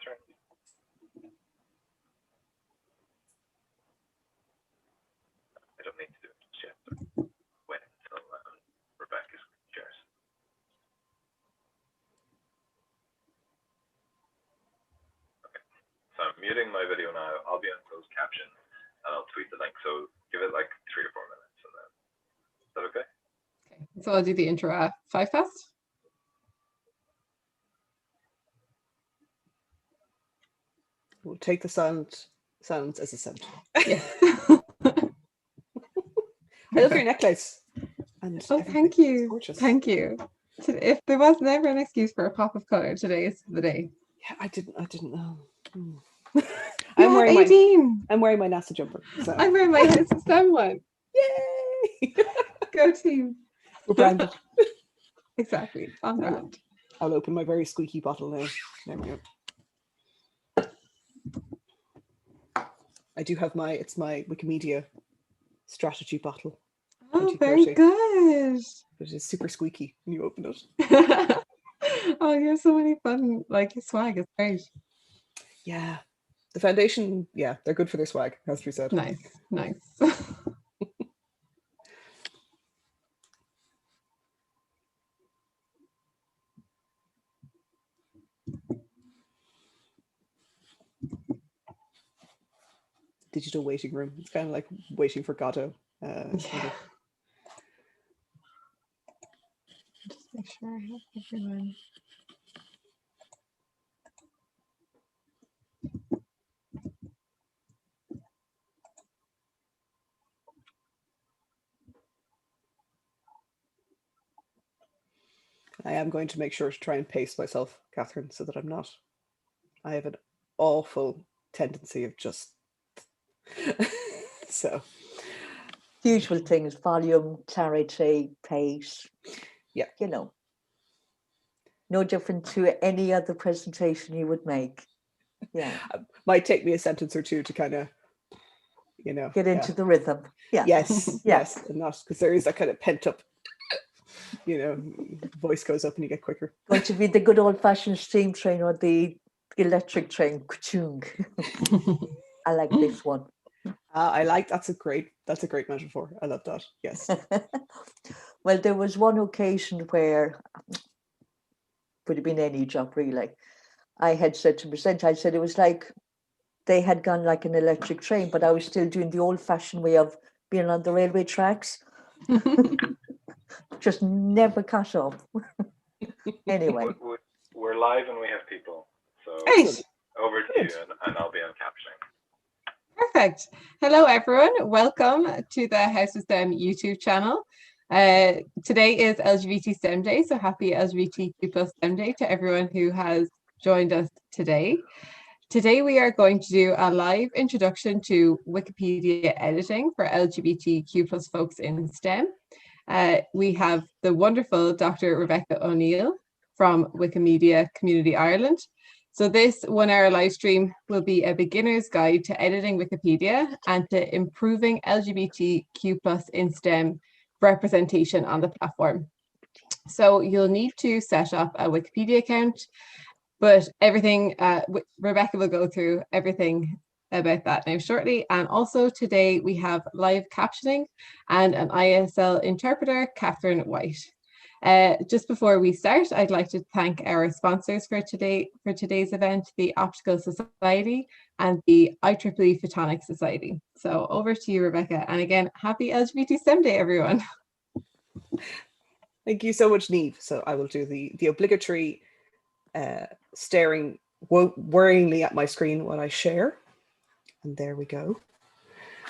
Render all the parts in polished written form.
Catherine? I don't need to do it just yet. Wait until Rebecca shares. Okay, so I'm muting my video now. I'll be on closed caption and I'll tweet the link. So give it like 3 or 4 minutes and then, is that okay? Okay, so I'll do the intro 5 past. We'll take the silence as a sound. Yeah. I love your necklace. And oh, thank you. Gorgeous. Thank you. If there was never an excuse for a pop of color, today is the day. Yeah, I didn't know. I'm wearing 18. I'm wearing my NASA jumper. So. I'm wearing my House of STEM one. Yay! Go team. We're branded. Exactly. On brand. I'll open my very squeaky bottle now. There we go. I do have it's my Wikimedia strategy bottle. Oh, very good. It is super squeaky when you open it. Oh, you have so many fun swag. It's great. Yeah. The foundation, yeah, they're good for their swag, has to be said. Nice. Digital waiting room. It's kind of like waiting for Godot. Yeah. Just make sure I have everyone. I am going to make sure to try and pace myself, Catherine, so that I'm not. I have an awful tendency of just so. Usual things: volume, clarity, pace. Yeah, no different to any other presentation you would make. Yeah, might take me a sentence or two to kind of, get into the rhythm. Yeah. Yes, and not because there is that kind of pent up. Voice goes up and you get quicker. Going to be the good old-fashioned steam train or the electric train. I like this one. I like that's a great metaphor. I love that. Yes. Well, there was one occasion where would have been any job really. I had said to present, I said it was like they had gone like an electric train, but I was still doing the old-fashioned way of being on the railway tracks. Just never cut off. Anyway. We're live and we have people. So over to you and I'll be on captioning. Perfect. Hello, everyone. Welcome to the House of STEM YouTube channel. Today is LGBT STEM Day, so happy LGBTQ plus STEM Day to everyone who has joined us today. Today we are going to do a live introduction to Wikipedia editing for LGBTQ plus folks in STEM. We have the wonderful Dr. Rebecca O'Neill from Wikimedia Community Ireland. So this 1-hour live stream will be a beginner's guide to editing Wikipedia and to improving LGBTQ plus in STEM representation on the platform. So you'll need to set up a Wikipedia account, but everything, Rebecca will go through everything about that now shortly. And also today we have live captioning and an ISL interpreter, Catherine White. Just before we start, I'd like to thank our sponsors for today's event, the Optical Society and the IEEE Photonics Society. So over to you, Rebecca. And again, happy LGBT STEM Day, everyone. Thank you so much, Niamh. So I will do the obligatory staring worryingly at my screen while I share. And there we go.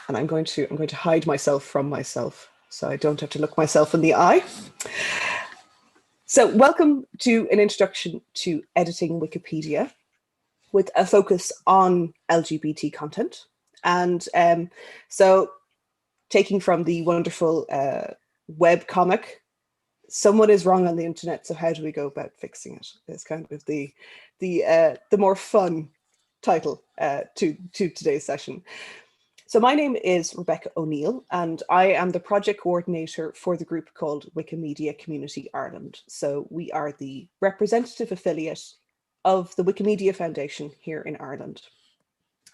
And I'm going to hide myself from myself so I don't have to look myself in the eye. So welcome to an introduction to editing Wikipedia with a focus on LGBT content. And so taking from the wonderful web comic, someone is wrong on the internet, so how do we go about fixing it? It's kind of the more fun title to today's session. So my name is Rebecca O'Neill, and I am the project coordinator for the group called Wikimedia Community Ireland. So we are the representative affiliate of the Wikimedia Foundation here in Ireland.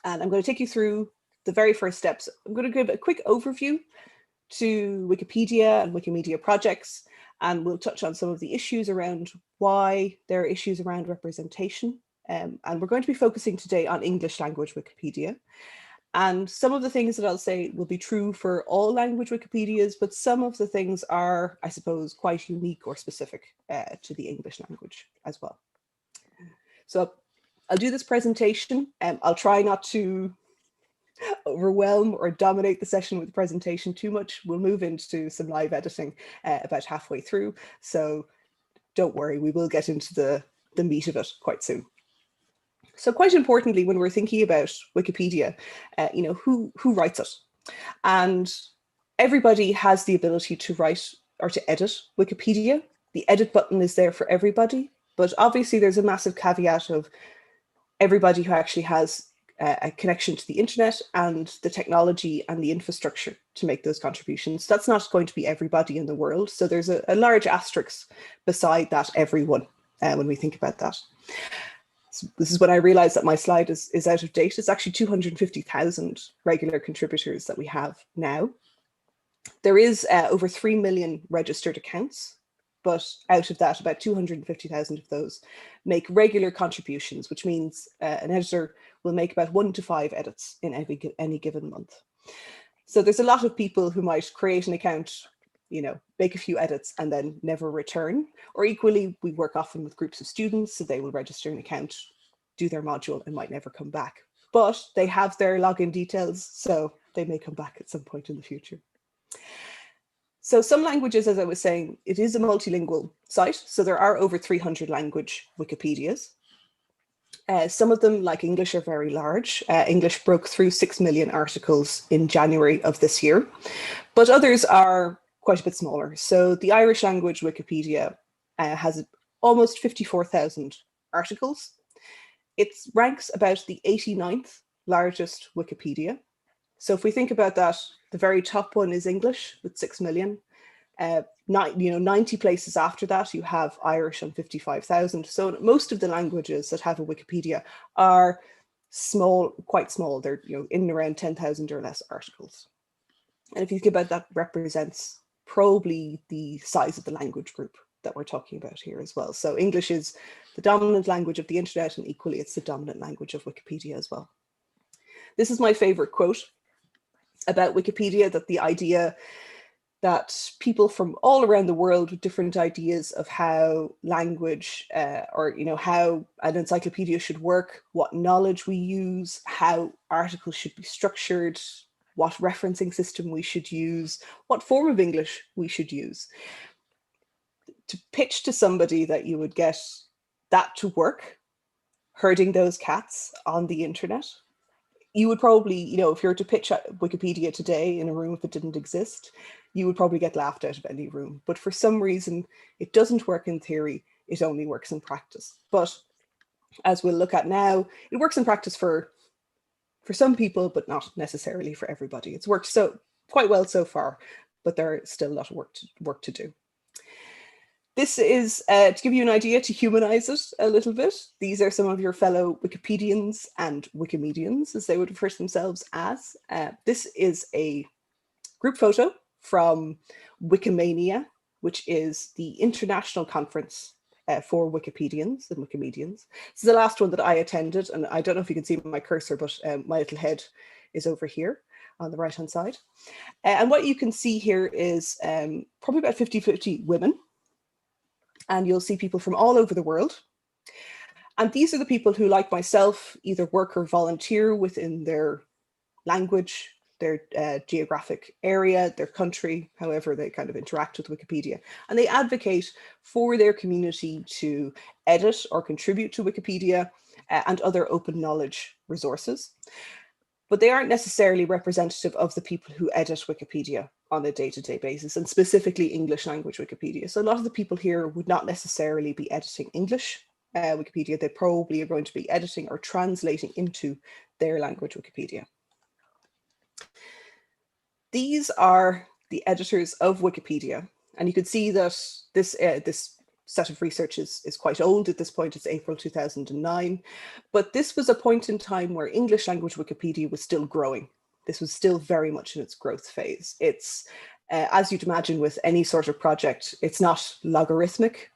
And I'm going to take you through the very first steps. I'm going to give a quick overview to Wikipedia and Wikimedia projects, and we'll touch on some of the issues around why there are issues around representation. And we're going to be focusing today on English language Wikipedia. And some of the things that I'll say will be true for all language Wikipedias, but some of the things are, I suppose, quite unique or specific to the English language as well. So I'll do this presentation. I'll try not to overwhelm or dominate the session with the presentation too much. We'll move into some live editing about halfway through. So don't worry, we will get into the meat of it quite soon. So quite importantly, when we're thinking about Wikipedia, you know, who writes it? And everybody has the ability to write or to edit Wikipedia. The edit button is there for everybody, but obviously there's a massive caveat of everybody who actually has a connection to the internet and the technology and the infrastructure to make those contributions. That's not going to be everybody in the world. So there's a large asterisk beside that everyone when we think about that. So this is when I realized that my slide is out of date. It's actually 250,000 regular contributors that we have now. There is over 3 million registered accounts, but out of that, about 250,000 of those make regular contributions, which means an editor will make about 1 to 5 edits in any given month. So there's a lot of people who might create an account, you know, make a few edits and then never return. Or equally, we work often with groups of students, so they will register an account, do their module and might never come back. But they have their login details, so they may come back at some point in the future. So some languages, as I was saying, it is a multilingual site. So there are over 300 language Wikipedias. Some of them, like English, are very large. English broke through 6 million articles in January of this year, but others are quite a bit smaller. So the Irish language Wikipedia has almost 54,000 articles. It ranks about the 89th largest Wikipedia. So if we think about that, the very top one is English with 6 million. 90 places after that, you have Irish on 55,000. So most of the languages that have a Wikipedia are small, quite small. They're in and around 10,000 or less articles. And if you think about that, represents probably the size of the language group that we're talking about here as well. So English is the dominant language of the internet, and equally it's the dominant language of Wikipedia as well. This is my favorite quote about Wikipedia, that the idea that people from all around the world with different ideas of how language or how an encyclopedia should work, what knowledge we use, how articles should be structured, what referencing system we should use, what form of English we should use. To pitch to somebody that you would get that to work, herding those cats on the internet, you would probably, if you were to pitch Wikipedia today in a room if it didn't exist, you would probably get laughed out of any room. But for some reason, it doesn't work in theory, it only works in practice. But as we'll look at now, it works in practice for some people, but not necessarily for everybody. It's worked quite well so far, but there's still a lot of work to do. This is to give you an idea, to humanize it a little bit. These are some of your fellow Wikipedians and Wikimedians, as they would refer to themselves as. This is a group photo from Wikimania, which is the international conference for Wikipedians and Wikimedians. This is the last one that I attended, and I don't know if you can see my cursor, but my little head is over here on the right-hand side. And what you can see here is probably about 50-50 women. And you'll see people from all over the world. And these are the people who, like myself, either work or volunteer within their language, their geographic area, their country, however they kind of interact with Wikipedia. And they advocate for their community to edit or contribute to Wikipedia and other open knowledge resources. But they aren't necessarily representative of the people who edit Wikipedia on a day-to-day basis, and specifically English language Wikipedia. So a lot of the people here would not necessarily be editing English Wikipedia. They probably are going to be editing or translating into their language Wikipedia. These are the editors of Wikipedia. And you can see that this set of research is quite old at this point. It's April 2009. But this was a point in time where English language Wikipedia was still growing. This was still very much in its growth phase. It's, as you'd imagine with any sort of project, it's not logarithmic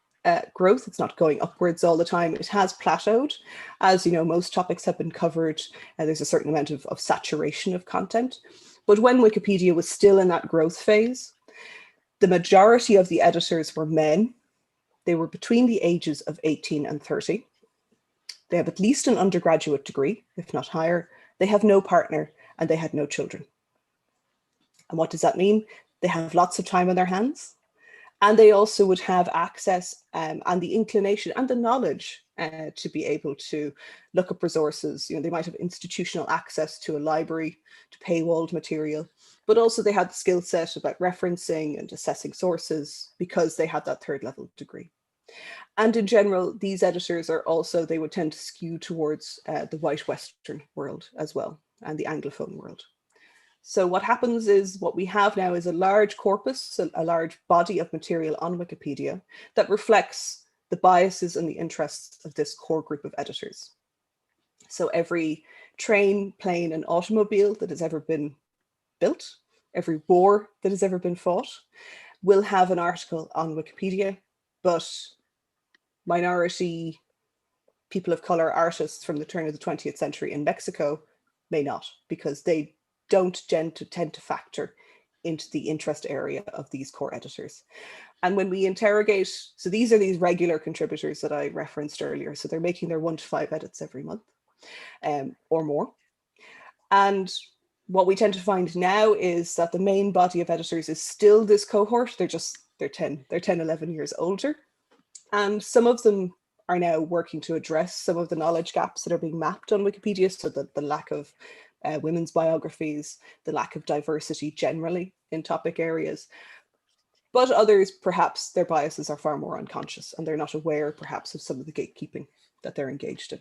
growth. It's not going upwards all the time. It has plateaued. As you know, most topics have been covered. There's a certain amount of saturation of content. But when Wikipedia was still in that growth phase, the majority of the editors were men. They were between the ages of 18 and 30. They have at least an undergraduate degree, if not higher. They have no partner and they had no children. And what does that mean? They have lots of time on their hands. And they also would have access and the inclination and the knowledge to be able to look up resources. You know, they might have institutional access to a library, to paywalled material, but also they had the skill set about referencing and assessing sources because they had that third level degree. And in general, these editors are also, they would tend to skew towards the white Western world as well, and the Anglophone world. So what happens is what we have now is a large corpus, a large body of material on Wikipedia that reflects the biases and the interests of this core group of editors. So every train, plane, and automobile that has ever been built, every war that has ever been fought, will have an article on Wikipedia, but minority, people of color, artists from the turn of the 20th century in Mexico may not, because they don't tend to factor into the interest area of these core editors. And when we interrogate, so these are these regular contributors that I referenced earlier. So they're making their 1 to 5 edits every month or more. And what we tend to find now is that the main body of editors is still this cohort. They're 10, 11 years older. And some of them are now working to address some of the knowledge gaps that are being mapped on Wikipedia. So that the lack of women's biographies, the lack of diversity generally in topic areas. But others, perhaps their biases are far more unconscious and they're not aware perhaps of some of the gatekeeping that they're engaged in.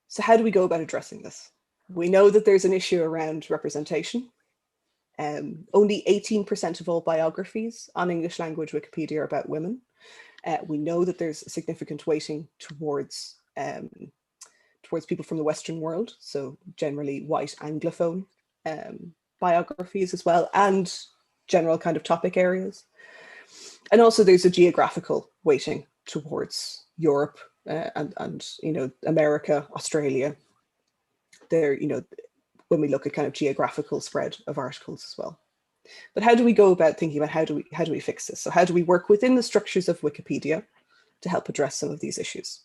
So how do we go about addressing this? We know that there's an issue around representation. Only 18% of all biographies on English language Wikipedia are about women. We know that there's a significant weighting towards people from the Western world, so generally white Anglophone biographies as well, and general kind of topic areas. And also there's a geographical weighting towards Europe and you know, America, Australia. There, you know, when we look at kind of geographical spread of articles as well. But how do we go about thinking about how do we fix this? So how do we work within the structures of Wikipedia to help address some of these issues?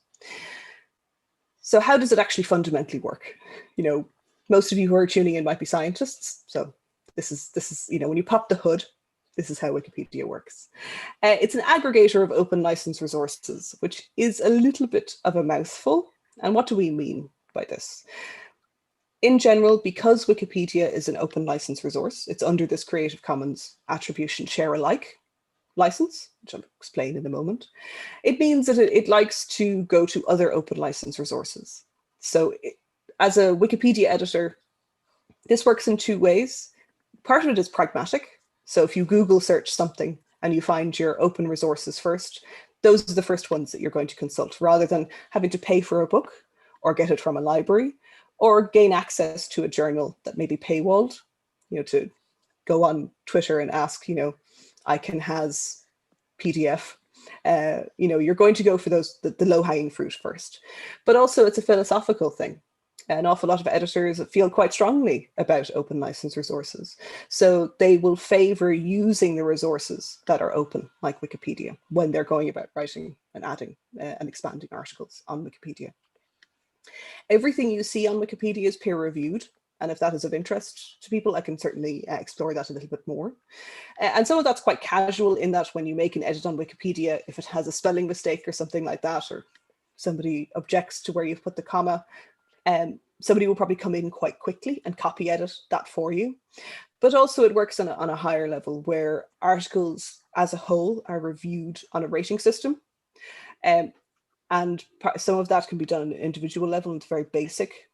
So how does it actually fundamentally work? You know, most of you who are tuning in might be scientists. So this is, you know, when you pop the hood, this is how Wikipedia works. It's an aggregator of open license resources, which is a little bit of a mouthful. And what do we mean by this? In general, because Wikipedia is an open license resource, it's under this Creative Commons Attribution Share Alike license, which I'll explain in a moment. It means that it likes to go to other open license resources. So as a Wikipedia editor, this works in 2 ways. Part of it is pragmatic. So if you Google search something and you find your open resources first, those are the first ones that you're going to consult, rather than having to pay for a book or get it from a library or gain access to a journal that may be paywalled, you know, to go on Twitter and ask, you know, I can has PDF. You know, you're going to go for those, the low-hanging fruit first. But also it's a philosophical thing. An awful lot of editors feel quite strongly about open license resources. So they will favor using the resources that are open, like Wikipedia, when they're going about writing and adding and expanding articles on Wikipedia. Everything you see on Wikipedia is peer-reviewed. And if that is of interest to people, I can certainly explore that a little bit more. And some of that's quite casual in that when you make an edit on Wikipedia, if it has a spelling mistake or something like that, or somebody objects to where you've put the comma, somebody will probably come in quite quickly and copy edit that for you. But also it works on a higher level where articles as a whole are reviewed on a rating system. And some of that can be done on an individual level. It's very basic.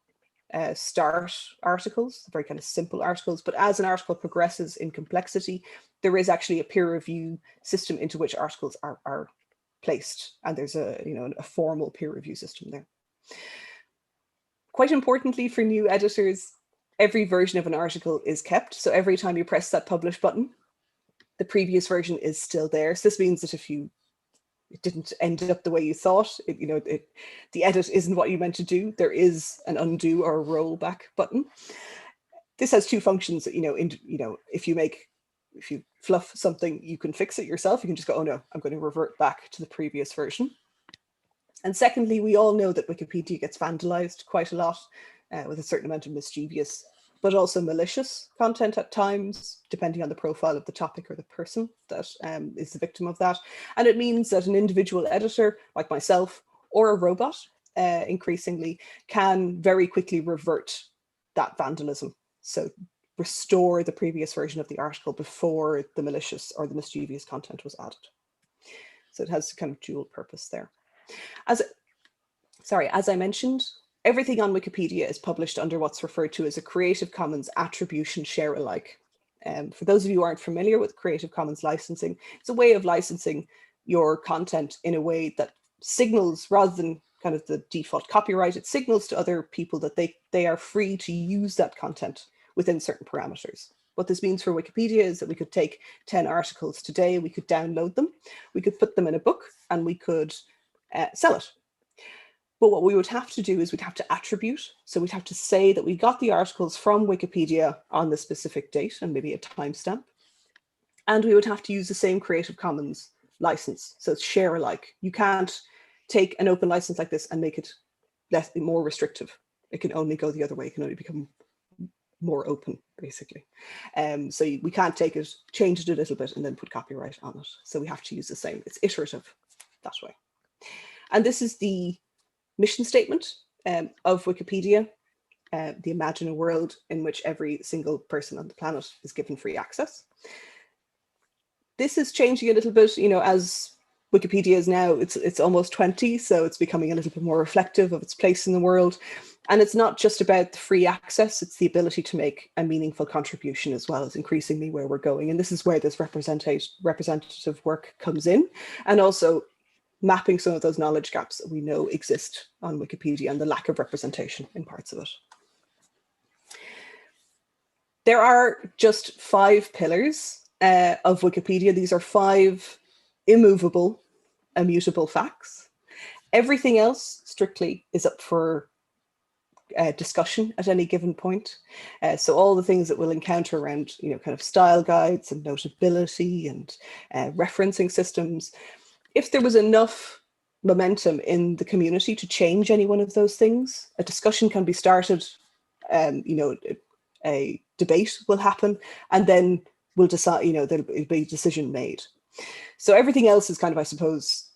start articles, very kind of simple articles, but as an article progresses in complexity, there is actually a peer review system into which articles are placed, and there's a formal peer review system there. Quite importantly for new editors, every version of an article is kept. So every time you press that publish button, the previous version is still there. So this means that if it didn't end up the way you thought, the edit isn't what you meant to do, there is an undo or a rollback button. This has two functions that, if you fluff something, you can fix it yourself. You can just go, oh no, I'm going to revert back to the previous version. And secondly, we all know that Wikipedia gets vandalized quite a lot with a certain amount of mischievous, but also malicious content at times, depending on the profile of the topic or the person that is the victim of that. And it means that an individual editor, like myself, or a robot, increasingly, can very quickly revert that vandalism. So restore the previous version of the article before the malicious or the mischievous content was added. So it has kind of dual purpose there. As I mentioned, everything on Wikipedia is published under what's referred to as a Creative Commons Attribution Share Alike. For those of you who aren't familiar with Creative Commons licensing, it's a way of licensing your content in a way that signals, rather than kind of the default copyright, it signals to other people that they are free to use that content within certain parameters. What this means for Wikipedia is that we could take 10 articles today, we could download them, we could put them in a book, and we could sell it. But what we would have to do is we'd have to attribute. So we'd have to say that we got the articles from Wikipedia on the specific date and maybe a timestamp. And we would have to use the same Creative Commons license. So it's share alike. You can't take an open license like this and make it more restrictive. It can only go the other way. It can only become more open, basically. So we can't take it, change it a little bit, and then put copyright on it. So we have to use the same. It's iterative that way. And this is the mission statement of Wikipedia. The imagine a world in which every single person on the planet is given free access. This is changing a little bit, as Wikipedia is now, it's almost 20, so it's becoming a little bit more reflective of its place in the world. And it's not just about the free access, it's the ability to make a meaningful contribution as well, as increasingly where we're going. And this is where this representative work comes in, and also mapping some of those knowledge gaps that we know exist on Wikipedia and the lack of representation in parts of it. There are just 5 pillars of Wikipedia. These are 5 immovable, immutable facts. Everything else strictly is up for discussion at any given point. So all the things that we'll encounter around, kind of style guides and notability and referencing systems, if there was enough momentum in the community to change any one of those things, a discussion can be started, a debate will happen, and then we'll decide, there'll be a decision made. So everything else is kind of, I suppose,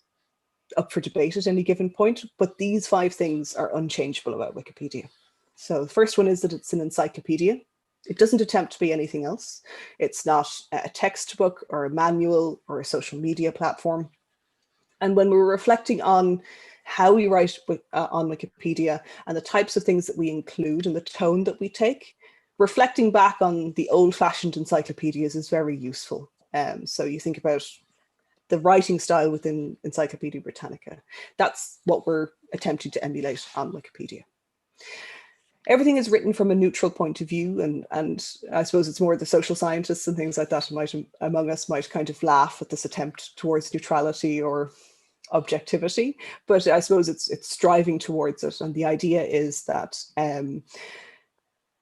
up for debate at any given point, but these 5 things are unchangeable about Wikipedia. So the first one is that it's an encyclopedia. It doesn't attempt to be anything else. It's not a textbook or a manual or a social media platform. And when we're reflecting on how we write on Wikipedia and the types of things that we include and the tone that we take, reflecting back on the old-fashioned encyclopedias is very useful. So you think about the writing style within Encyclopedia Britannica. That's what we're attempting to emulate on Wikipedia. Everything is written from a neutral point of view, and I suppose it's more the social scientists and things like that among us might kind of laugh at this attempt towards neutrality or objectivity, but I suppose it's striving towards it. And the idea is that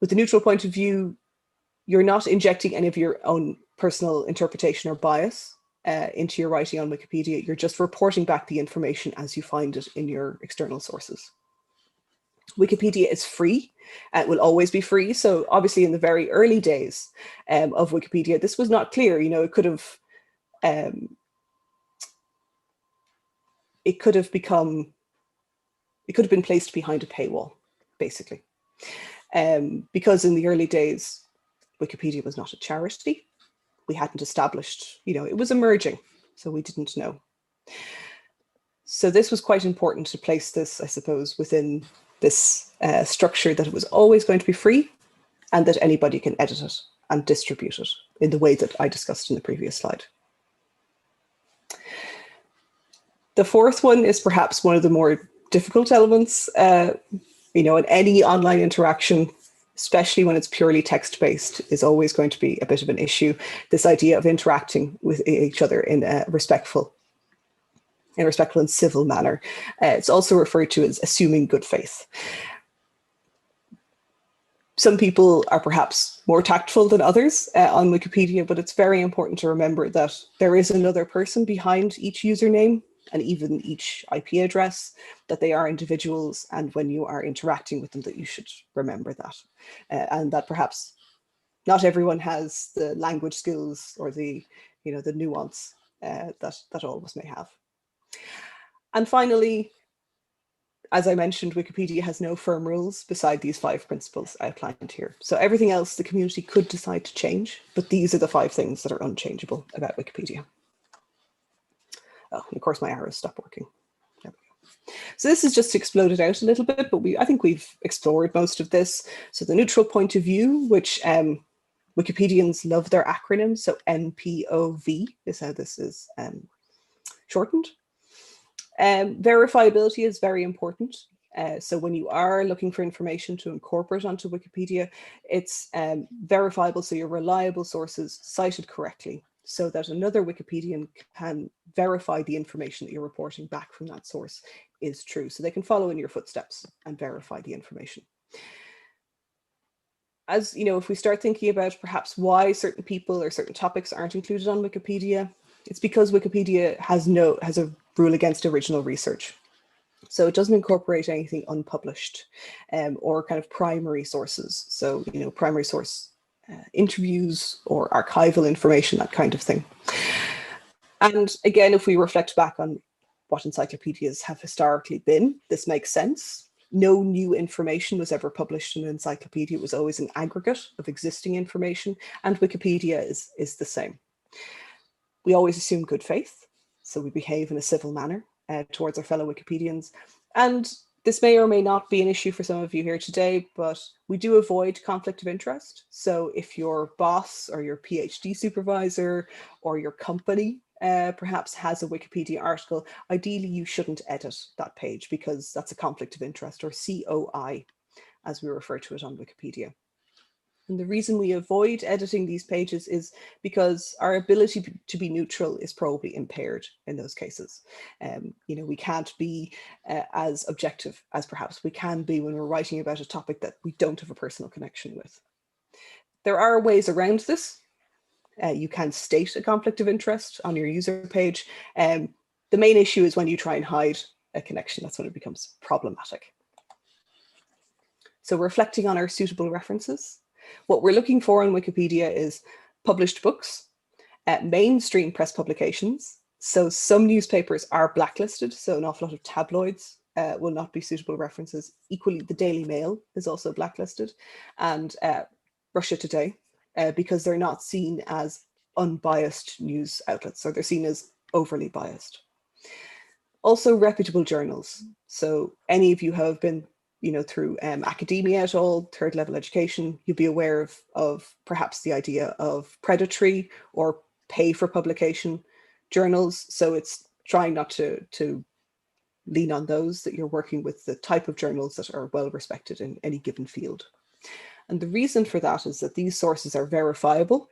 with the neutral point of view, you're not injecting any of your own personal interpretation or bias into your writing on Wikipedia. You're just reporting back the information as you find it in your external sources. Wikipedia is free. It will always be free. So obviously in the very early days of Wikipedia, this was not clear. It could have been placed behind a paywall, basically. Because in the early days, Wikipedia was not a charity. We hadn't established, it was emerging, so we didn't know. So this was quite important to place this, I suppose, within this structure that it was always going to be free and that anybody can edit it and distribute it in the way that I discussed in the previous slide. The fourth one is perhaps one of the more difficult elements, in any online interaction, especially when it's purely text-based, is always going to be a bit of an issue. This idea of interacting with each other in a respectful and civil manner. It's also referred to as assuming good faith. Some people are perhaps more tactful than others on Wikipedia, but it's very important to remember that there is another person behind each username and even each IP address, that they are individuals, and when you are interacting with them, that you should remember that. And that perhaps not everyone has the language skills or the nuance that all of us may have. And finally, as I mentioned, Wikipedia has no firm rules beside these 5 principles outlined here. So everything else the community could decide to change, but these are the 5 things that are unchangeable about Wikipedia. Oh, and of course my arrows stopped working. There we go. So this is just to explode it out a little bit, but I think we've explored most of this. So the neutral point of view, which Wikipedians love their acronyms. So NPOV is how this is shortened. Verifiability is very important. So when you are looking for information to incorporate onto Wikipedia, it's verifiable, so your reliable sources cited correctly, so that another Wikipedian can verify the information that you're reporting back from that source is true. So they can follow in your footsteps and verify the information. As you know, if we start thinking about perhaps why certain people or certain topics aren't included on Wikipedia, it's because Wikipedia has a rule against original research. So it doesn't incorporate anything unpublished or kind of primary sources. So, primary source interviews or archival information, that kind of thing. And again, if we reflect back on what encyclopedias have historically been, this makes sense. No new information was ever published in an encyclopedia. It was always an aggregate of existing information, and Wikipedia is the same. We always assume good faith, so we behave in a civil manner towards our fellow Wikipedians. And this may or may not be an issue for some of you here today, but we do avoid conflict of interest. So if your boss or your PhD supervisor or your company perhaps has a Wikipedia article, ideally you shouldn't edit that page because that's a conflict of interest, or COI, as we refer to it on Wikipedia. And the reason we avoid editing these pages is because our ability to be neutral is probably impaired in those cases. We can't be as objective as perhaps we can be when we're writing about a topic that we don't have a personal connection with. There are ways around this. You can state a conflict of interest on your user page. The main issue is when you try and hide a connection. That's when it becomes problematic. So reflecting on our suitable references. What we're looking for on Wikipedia is published books, mainstream press publications. So some newspapers are blacklisted, so an awful lot of tabloids will not be suitable references. Equally, the Daily Mail is also blacklisted, and Russia Today, because they're not seen as unbiased news outlets, so they're seen as overly biased. Also, reputable journals. So any of you who have been through academia at all, third level education, you'll be aware of perhaps the idea of predatory or pay for publication journals. So it's trying not to lean on those, that you're working with the type of journals that are well respected in any given field. And the reason for that is that these sources are verifiable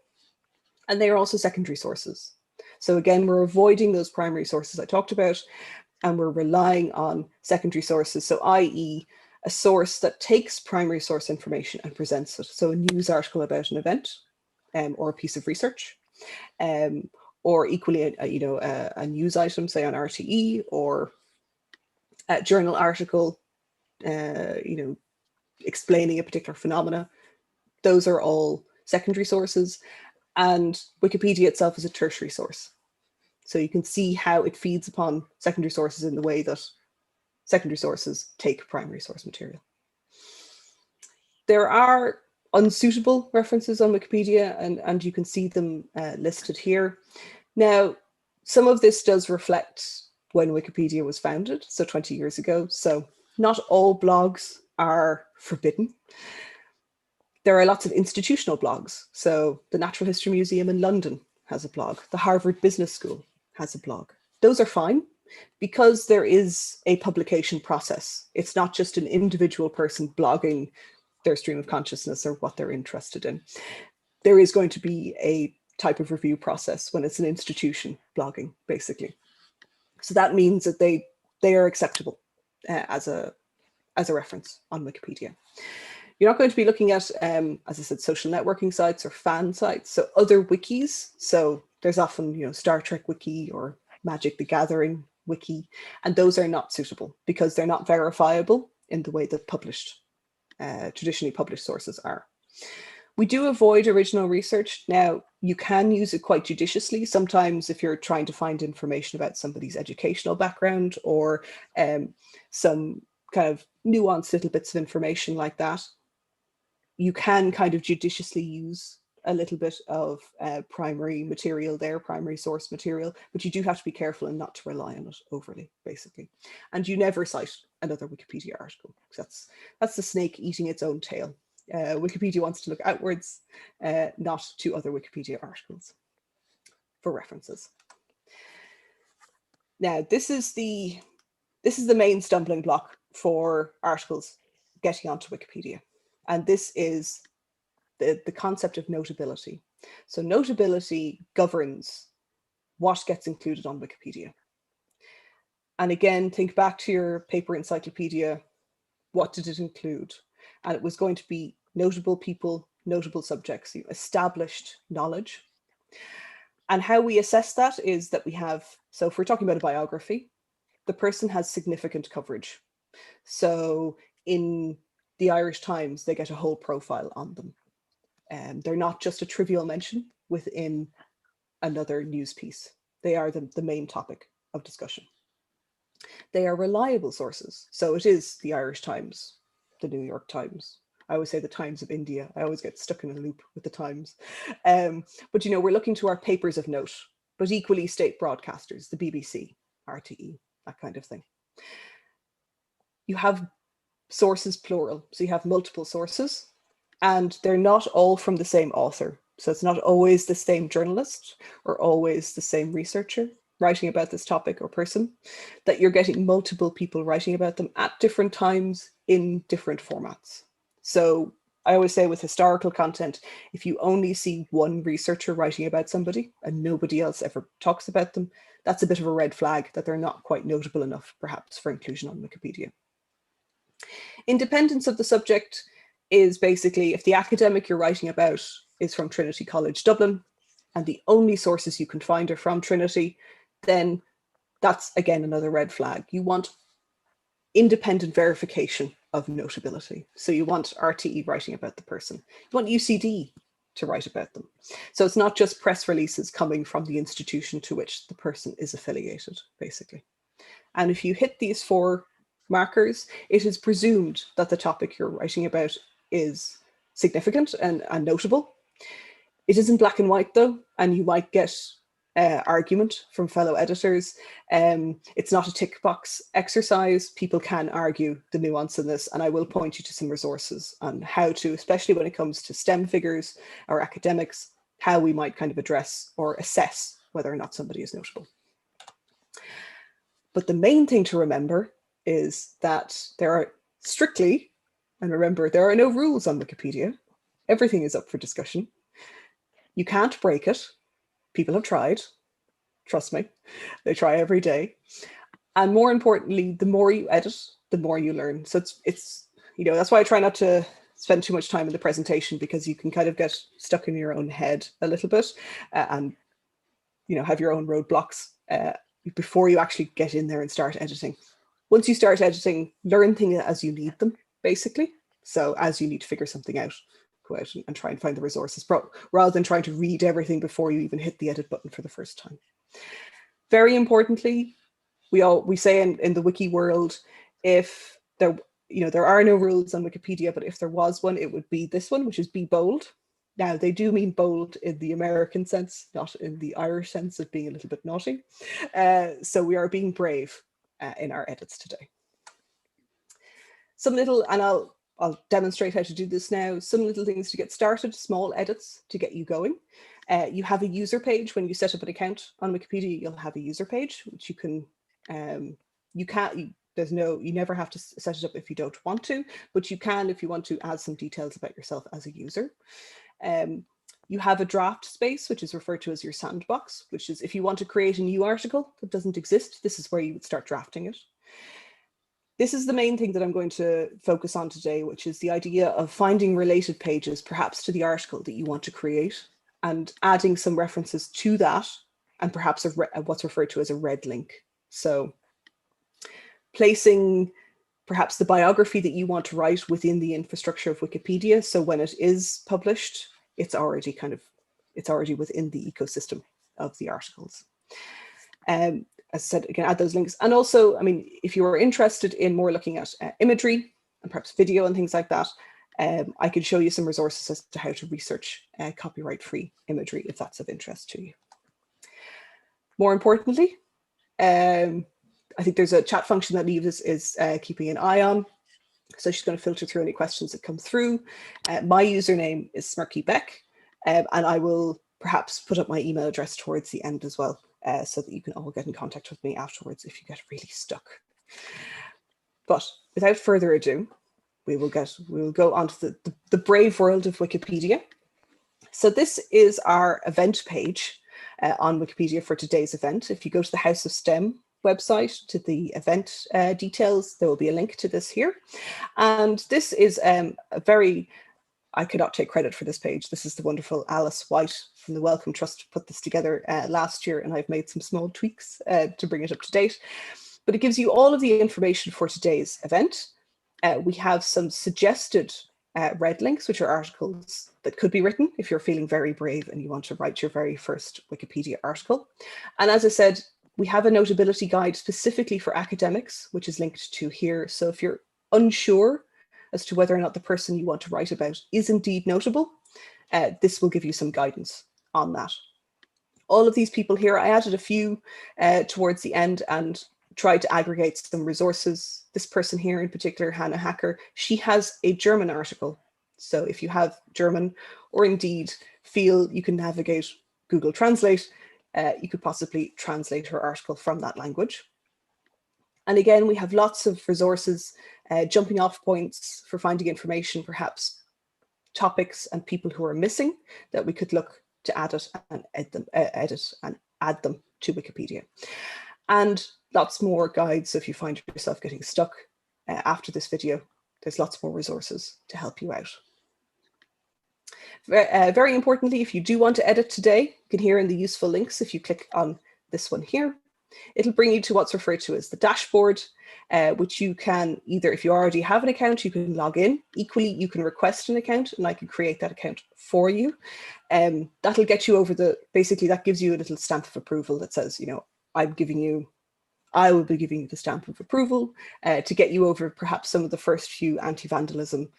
and they are also secondary sources. So again, we're avoiding those primary sources I talked about, and we're relying on secondary sources. So i.e., a source that takes primary source information and presents it. So a news article about an event or a piece of research, or equally a news item, say on RTE, or a journal article, explaining a particular phenomena. Those are all secondary sources, and Wikipedia itself is a tertiary source. So you can see how it feeds upon secondary sources in the way that secondary sources take primary source material. There are unsuitable references on Wikipedia, and you can see them listed here. Now, some of this does reflect when Wikipedia was founded, so 20 years ago. So not all blogs are forbidden. There are lots of institutional blogs. So the Natural History Museum in London has a blog. The Harvard Business School has a blog. Those are fine because there is a publication process. It's not just an individual person blogging their stream of consciousness or what they're interested in. There is going to be a type of review process when it's an institution blogging, basically. So that means that they are acceptable as a reference on Wikipedia. You're not going to be looking at, as I said, social networking sites or fan sites, so other wikis. So there's often, Star Trek wiki or Magic the Gathering wiki, and those are not suitable because they're not verifiable in the way that traditionally published sources are. We do avoid original research. Now, you can use it quite judiciously. Sometimes if you're trying to find information about somebody's educational background or some kind of nuanced little bits of information like that, you can kind of judiciously use a little bit of primary material there, primary source material, but you do have to be careful and not to rely on it overly, basically. And you never cite another Wikipedia article, because that's the snake eating its own tail. Wikipedia wants to look outwards, not to other Wikipedia articles for references. Now, this is the main stumbling block for articles getting onto Wikipedia. And this is the concept of notability. So notability governs what gets included on Wikipedia. And again, think back to your paper encyclopedia. What did it include? And it was going to be notable people, notable subjects, established knowledge. And how we assess that is that we have, so if we're talking about a biography, the person has significant coverage. So in the Irish Times, they get a whole profile on them. They're not just a trivial mention within another news piece. They are the main topic of discussion. They are reliable sources. So it is the Irish Times, the New York Times. I always say the Times of India. I always get stuck in a loop with the Times. But, we're looking to our papers of note, but equally state broadcasters, the BBC, RTE, that kind of thing. You have sources plural. So you have multiple sources and they're not all from the same author. So it's not always the same journalist or always the same researcher writing about this topic or person, that you're getting multiple people writing about them at different times in different formats. So I always say with historical content, if you only see one researcher writing about somebody and nobody else ever talks about them, that's a bit of a red flag that they're not quite notable enough, perhaps, for inclusion on Wikipedia. Independence of the subject is basically if the academic you're writing about is from Trinity College Dublin and the only sources you can find are from Trinity, then that's again another red flag. You want independent verification of notability. So you want RTE writing about the person. You want UCD to write about them. So it's not just press releases coming from the institution to which the person is affiliated, basically. And if you hit these 4 markers, it is presumed that the topic you're writing about is significant and notable. It isn't black and white though, and you might get argument from fellow editors. It's not a tick box exercise. People can argue the nuance in this, and I will point you to some resources on how to, especially when it comes to STEM figures or academics, how we might kind of address or assess whether or not somebody is notable. But the main thing to remember is that there are strictly, and remember, there are no rules on Wikipedia. Everything is up for discussion. You can't break it. People have tried. Trust me, they try every day. And more importantly, the more you edit, the more you learn. So it's that's why I try not to spend too much time in the presentation, because you can kind of get stuck in your own head a little bit and have your own roadblocks before you actually get in there and start editing. Once you start editing, learn things as you need them, basically. So as you need to figure something out, go out and try and find the resources, rather than trying to read everything before you even hit the edit button for the first time. Very importantly, we say in the wiki world, if there are no rules on Wikipedia, but if there was one, it would be this one, which is be bold. Now, they do mean bold in the American sense, not in the Irish sense of being a little bit naughty. So we are being brave in our edits today. some little, and I'll demonstrate how to do this now, some little things to get started, small edits to get you going. You have a user page. When you set up an account on Wikipedia, you'll have a user page, which you can, you never have to set it up if you don't want to, but you can, if you want to, add some details about yourself as a user. You have a draft space, which is referred to as your sandbox, which is if you want to create a new article that doesn't exist, this is where you would start drafting it. This is the main thing that I'm going to focus on today, which is the idea of finding related pages, perhaps to the article that you want to create, and adding some references to that, and perhaps what's referred to as a red link. So placing perhaps the biography that you want to write within the infrastructure of Wikipedia. So when it is published, it's already within the ecosystem of the articles. As I said, you can add those links. And also, I mean, if you are interested in more looking at imagery and perhaps video and things like that, I could show you some resources as to how to research copyright-free imagery if that's of interest to you. More importantly, I think there's a chat function that Eve is keeping an eye on. So she's going to filter through any questions that come through. My username is SmirkyBeck, and I will perhaps put up my email address towards the end as well, so that you can all get in contact with me afterwards if you get really stuck. But without further ado, we will go on to the brave world of Wikipedia. So this is our event page on Wikipedia for today's event. If you go to the House of STEM website to the event details, there will be a link to this here. And this is I cannot take credit for this page. This is the wonderful Alice White from the Wellcome Trust put this together last year, and I've made some small tweaks to bring it up to date. But it gives you all of the information for today's event. We have some suggested red links, which are articles that could be written if you're feeling very brave and you want to write your very first Wikipedia article. And as I said, we have a notability guide specifically for academics, which is linked to here. So if you're unsure as to whether or not the person you want to write about is indeed notable, this will give you some guidance on that. All of these people here, I added a few towards the end and tried to aggregate some resources. This person here in particular, Hannah Hacker, she has a German article. So if you have German or indeed feel you can navigate Google Translate, you could possibly translate her article from that language. And again, we have lots of resources, jumping off points for finding information, perhaps topics and people who are missing that we could look to edit and add them to Wikipedia. And lots more guides. So if you find yourself getting stuck after this video, there's lots more resources to help you out. Very importantly, if you do want to edit today, you can hear in the useful links, if you click on this one here, it'll bring you to what's referred to as the dashboard, which you can either, if you already have an account, you can log in. Equally, you can request an account and I can create that account for you. That'll get you over basically that gives you a little stamp of approval that says, you know, I will be giving you the stamp of approval to get you over perhaps some of the first few anti-vandalism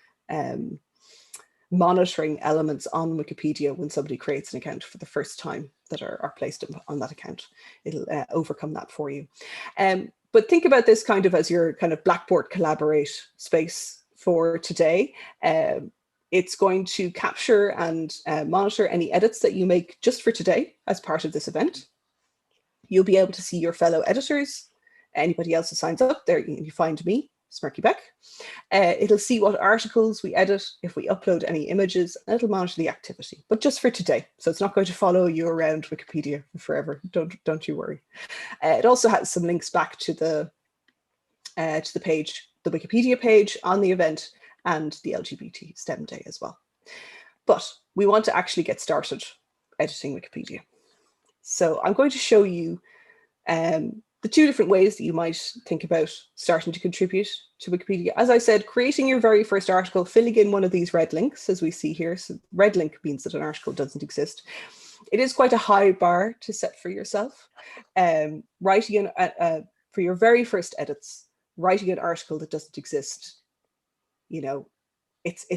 monitoring elements on Wikipedia when somebody creates an account for the first time that are placed on that account. It'll overcome that for you. But think about this kind of as your kind of Blackboard Collaborate space for today. It's going to capture and monitor any edits that you make just for today as part of this event. You'll be able to see your fellow editors, anybody else who signs up there. You find me, SmirkyBeck. It'll see what articles we edit, if we upload any images, and it'll monitor the activity, but just for today. So it's not going to follow you around Wikipedia forever. Don't you worry. It also has some links back to the page, the Wikipedia page on the event, and the LGBT STEM Day as well. But we want to actually get started editing Wikipedia. So I'm going to show you the two different ways that you might think about starting to contribute to Wikipedia. As I said, creating your very first article, filling in one of these red links, as we see here. So red link means that an article doesn't exist. It is quite a high bar to set for yourself. Writing for your very first edits, writing an article that doesn't exist, you know, it's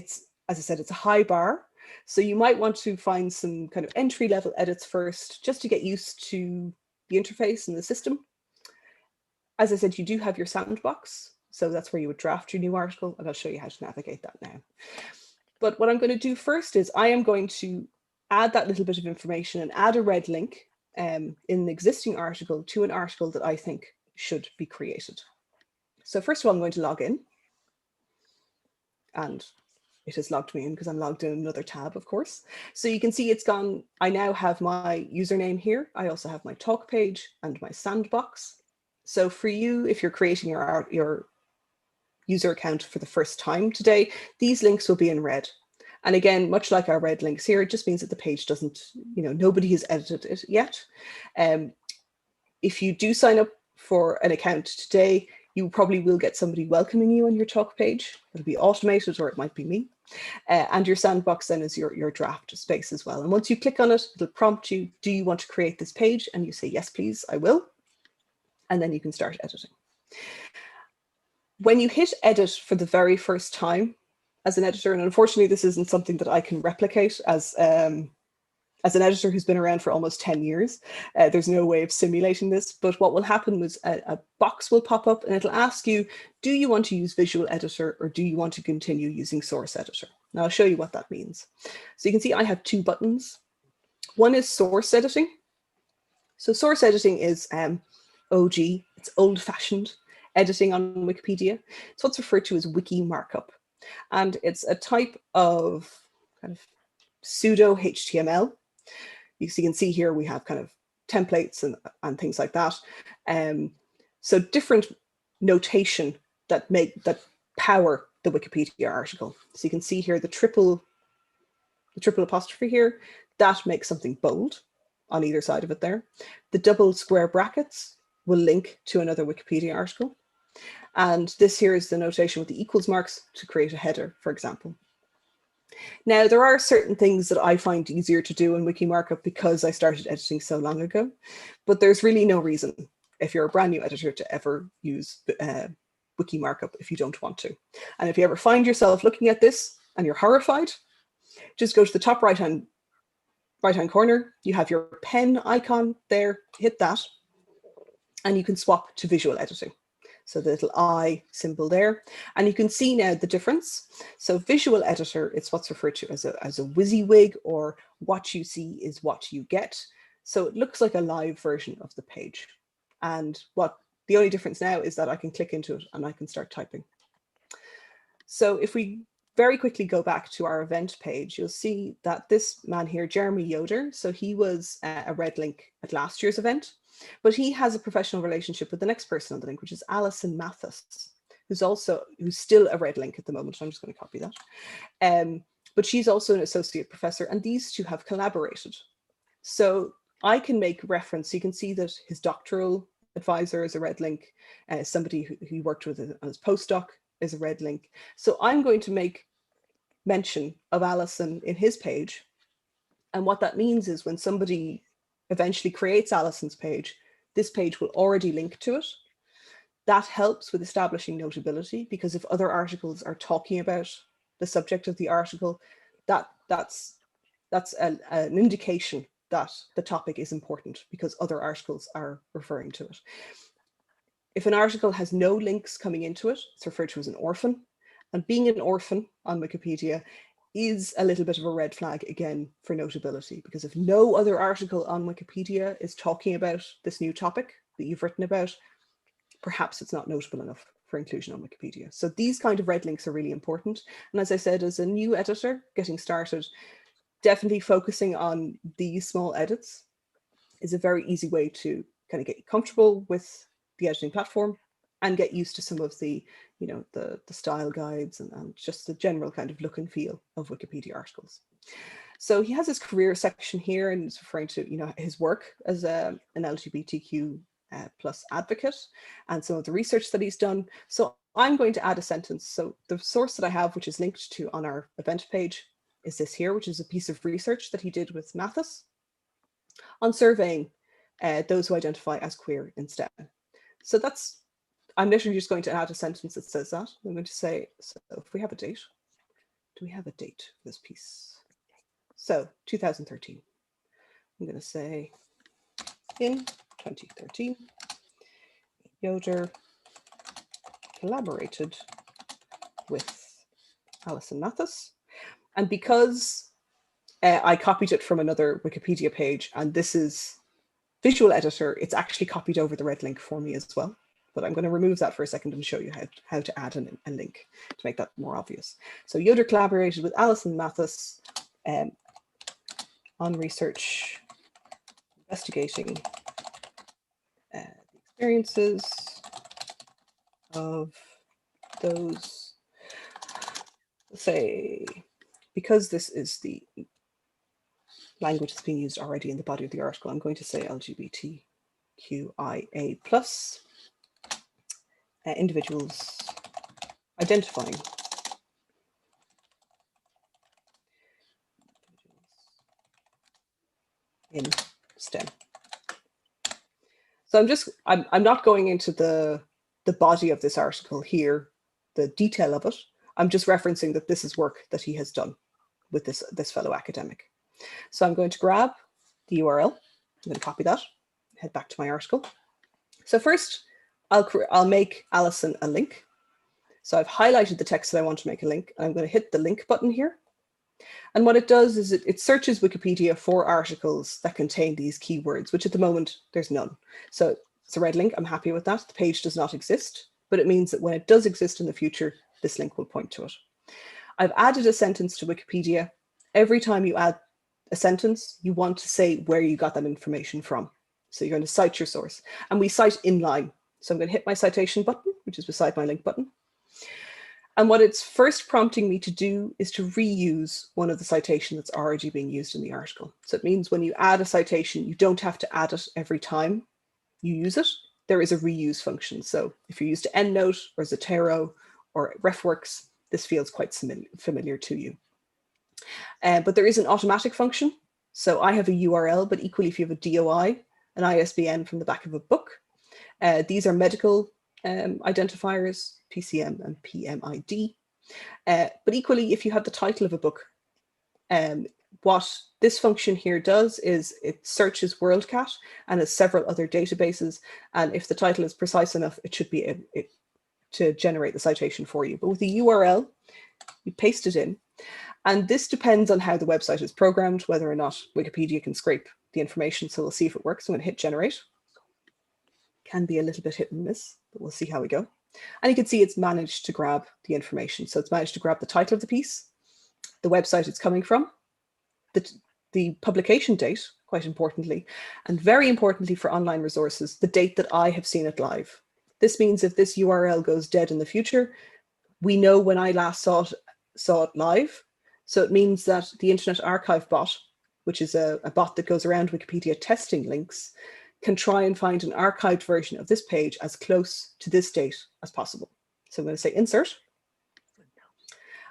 as I said, it's a high bar. So you might want to find some kind of entry-level edits first, just to get used to the interface and the system. As I said, you do have your sandbox. So that's where you would draft your new article, and I'll show you how to navigate that now. But what I'm going to do first is I am going to add that little bit of information and add a red link in an existing article to an article that I think should be created. So first of all, I'm going to log in. And it has logged me in because I'm logged in another tab, of course. So you can see it's gone. I now have my username here. I also have my talk page and my sandbox. So for you, if you're creating your user account for the first time today, these links will be in red. And again, much like our red links here, it just means that the page doesn't, nobody has edited it yet. If you do sign up for an account today, you probably will get somebody welcoming you on your talk page. It'll be automated, or it might be me. And your sandbox then is your draft space as well. And once you click on it, it'll prompt you, do you want to create this page? And you say, yes, please, I will. And then you can start editing. When you hit edit for the very first time as an editor, and unfortunately, this isn't something that I can replicate as an editor who's been around for almost 10 years, there's no way of simulating this, but what will happen is a box will pop up and it'll ask you, do you want to use Visual Editor or do you want to continue using Source Editor? Now I'll show you what that means. So you can see I have two buttons. One is Source Editing. So Source Editing is OG, it's old-fashioned editing on Wikipedia. It's what's referred to as wiki markup. And it's a type of kind of pseudo HTML. You can see here we have kind of templates and things like that. So different notation that power the Wikipedia article. So you can see here the triple apostrophe here, that makes something bold on either side of it there. The double square brackets will link to another Wikipedia article. And this here is the notation with the equals marks to create a header, for example. Now, there are certain things that I find easier to do in wiki markup because I started editing so long ago, but there's really no reason if you're a brand new editor to ever use wiki markup if you don't want to. And if you ever find yourself looking at this and you're horrified, just go to the top right-hand corner. You have your pen icon there, hit that, and you can swap to visual editing. So the little I symbol there, and you can see now the difference. So visual editor, it's what's referred to as a WYSIWYG, or what you see is what you get. So it looks like a live version of the page. And the only difference now is that I can click into it and I can start typing. So if we very quickly go back to our event page, you'll see that this man here, Jeremy Yoder, so he was a red link at last year's event. But he has a professional relationship with the next person on the link, which is Alison Mathis, who's still a red link at the moment. I'm just going to copy that. But she's also an associate professor, and these two have collaborated. So I can make reference. You can see that his doctoral advisor is a red link. Somebody who he worked with as postdoc is a red link. So I'm going to make mention of Alison in his page. And what that means is when somebody eventually creates Alison's page, this page will already link to it. That helps with establishing notability, because if other articles are talking about the subject of the article, that's an indication that the topic is important because other articles are referring to it. If an article has no links coming into it, it's referred to as an orphan. And being an orphan on Wikipedia is a little bit of a red flag again for notability, because if no other article on Wikipedia is talking about this new topic that you've written about, perhaps it's not notable enough for inclusion on Wikipedia. So these kind of red links are really important. And as I said, as a new editor getting started, definitely focusing on these small edits is a very easy way to kind of get comfortable with the editing platform and get used to some of the, the style guides and just the general kind of look and feel of Wikipedia articles. So he has his career section here, and it's referring to, his work as an LGBTQ plus advocate and some of the research that he's done. So I'm going to add a sentence. So the source that I have, which is linked to on our event page, is this here, which is a piece of research that he did with Mathis on surveying those who identify as queer in STEM. So I'm literally just going to add a sentence that says that. I'm going to say, so if we have a date, do we have a date for this piece? So 2013. I'm going to say in 2013, Yoder collaborated with Alison Mathis. And because I copied it from another Wikipedia page, and this is visual editor, it's actually copied over the red link for me as well. But I'm going to remove that for a second and show you how to add a link to make that more obvious. So Yoder collaborated with Alison Mathis on research investigating the experiences of those, say, because this is the language that's being used already in the body of the article, I'm going to say LGBTQIA plus individuals identifying in STEM. So I'm not going into the body of this article here, the detail of it. I'm just referencing that this is work that he has done with this fellow academic. So I'm going to grab the URL. I'm going to copy that, head back to my article. So first, I'll make Alison a link. So I've highlighted the text that I want to make a link, and I'm going to hit the link button here. And what it does is it searches Wikipedia for articles that contain these keywords, which at the moment there's none. So it's a red link. I'm happy with that. The page does not exist, but it means that when it does exist in the future, this link will point to it. I've added a sentence to Wikipedia. Every time you add a sentence, you want to say where you got that information from. So you're going to cite your source, and we cite inline. So I'm going to hit my citation button, which is beside my link button. And what it's first prompting me to do is to reuse one of the citations that's already being used in the article. So it means when you add a citation, you don't have to add it every time you use it. There is a reuse function. So if you used EndNote or Zotero or RefWorks, this feels quite familiar to you. But there is an automatic function. So I have a URL, but equally if you have a DOI, an ISBN from the back of a book, these are medical identifiers, PCM and PMID. But equally, if you have the title of a book, what this function here does is it searches WorldCat and has several other databases. And if the title is precise enough, it should be able to generate the citation for you. But with the URL, you paste it in. And this depends on how the website is programmed, whether or not Wikipedia can scrape the information. So we'll see if it works. I'm going to hit generate. Can be a little bit hit and miss, but we'll see how we go. And you can see it's managed to grab the information. So it's managed to grab the title of the piece, the website it's coming from, the publication date, quite importantly, and very importantly for online resources, the date that I have seen it live. This means if this URL goes dead in the future, we know when I last saw it live. So it means that the Internet Archive bot, which is a bot that goes around Wikipedia testing links, can try and find an archived version of this page as close to this date as possible. So I'm going to say insert.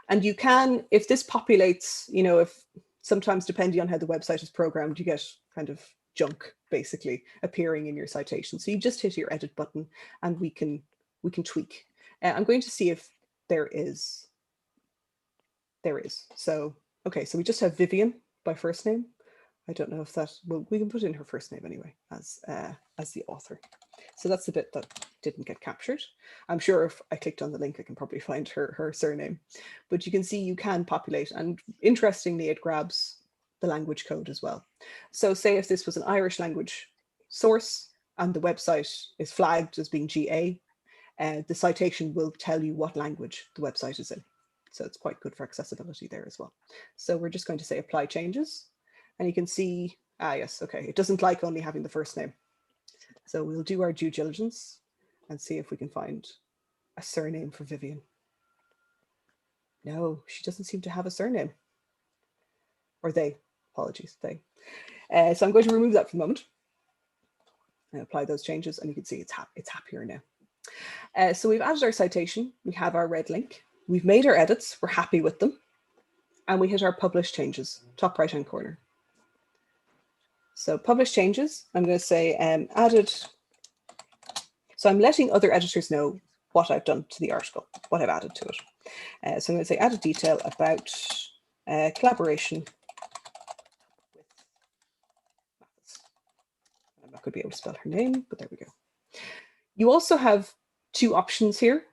And you can, if this populates, you know, if sometimes depending on how the website is programmed, you get kind of junk basically appearing in your citation. So you just hit your edit button and we can tweak. I'm going to see if there is. There is. So, okay, so we just have Vivian by first name. I don't know if that, well, we can put in her first name anyway as the author. So that's the bit that didn't get captured. I'm sure if I clicked on the link, I can probably find her surname. But you can see you can populate, and interestingly, it grabs the language code as well. So say if this was an Irish language source and the website is flagged as being GA, the citation will tell you what language the website is in. So it's quite good for accessibility there as well. So we're just going to say apply changes. And you can see, yes, okay, it doesn't like only having the first name. So we'll do our due diligence and see if we can find a surname for Vivian. No, she doesn't seem to have a surname. Or they, apologies, they. So I'm going to remove that for the moment and apply those changes, and you can see it's happier now. So we've added our citation, we have our red link, we've made our edits, we're happy with them, and we hit our publish changes, top right-hand corner. So publish changes, I'm going to say added. So I'm letting other editors know what I've done to the article, what I've added to it. So I'm going to say added detail about collaboration with Mathis. I'm not going to be able to spell her name, but there we go. You also have two options here.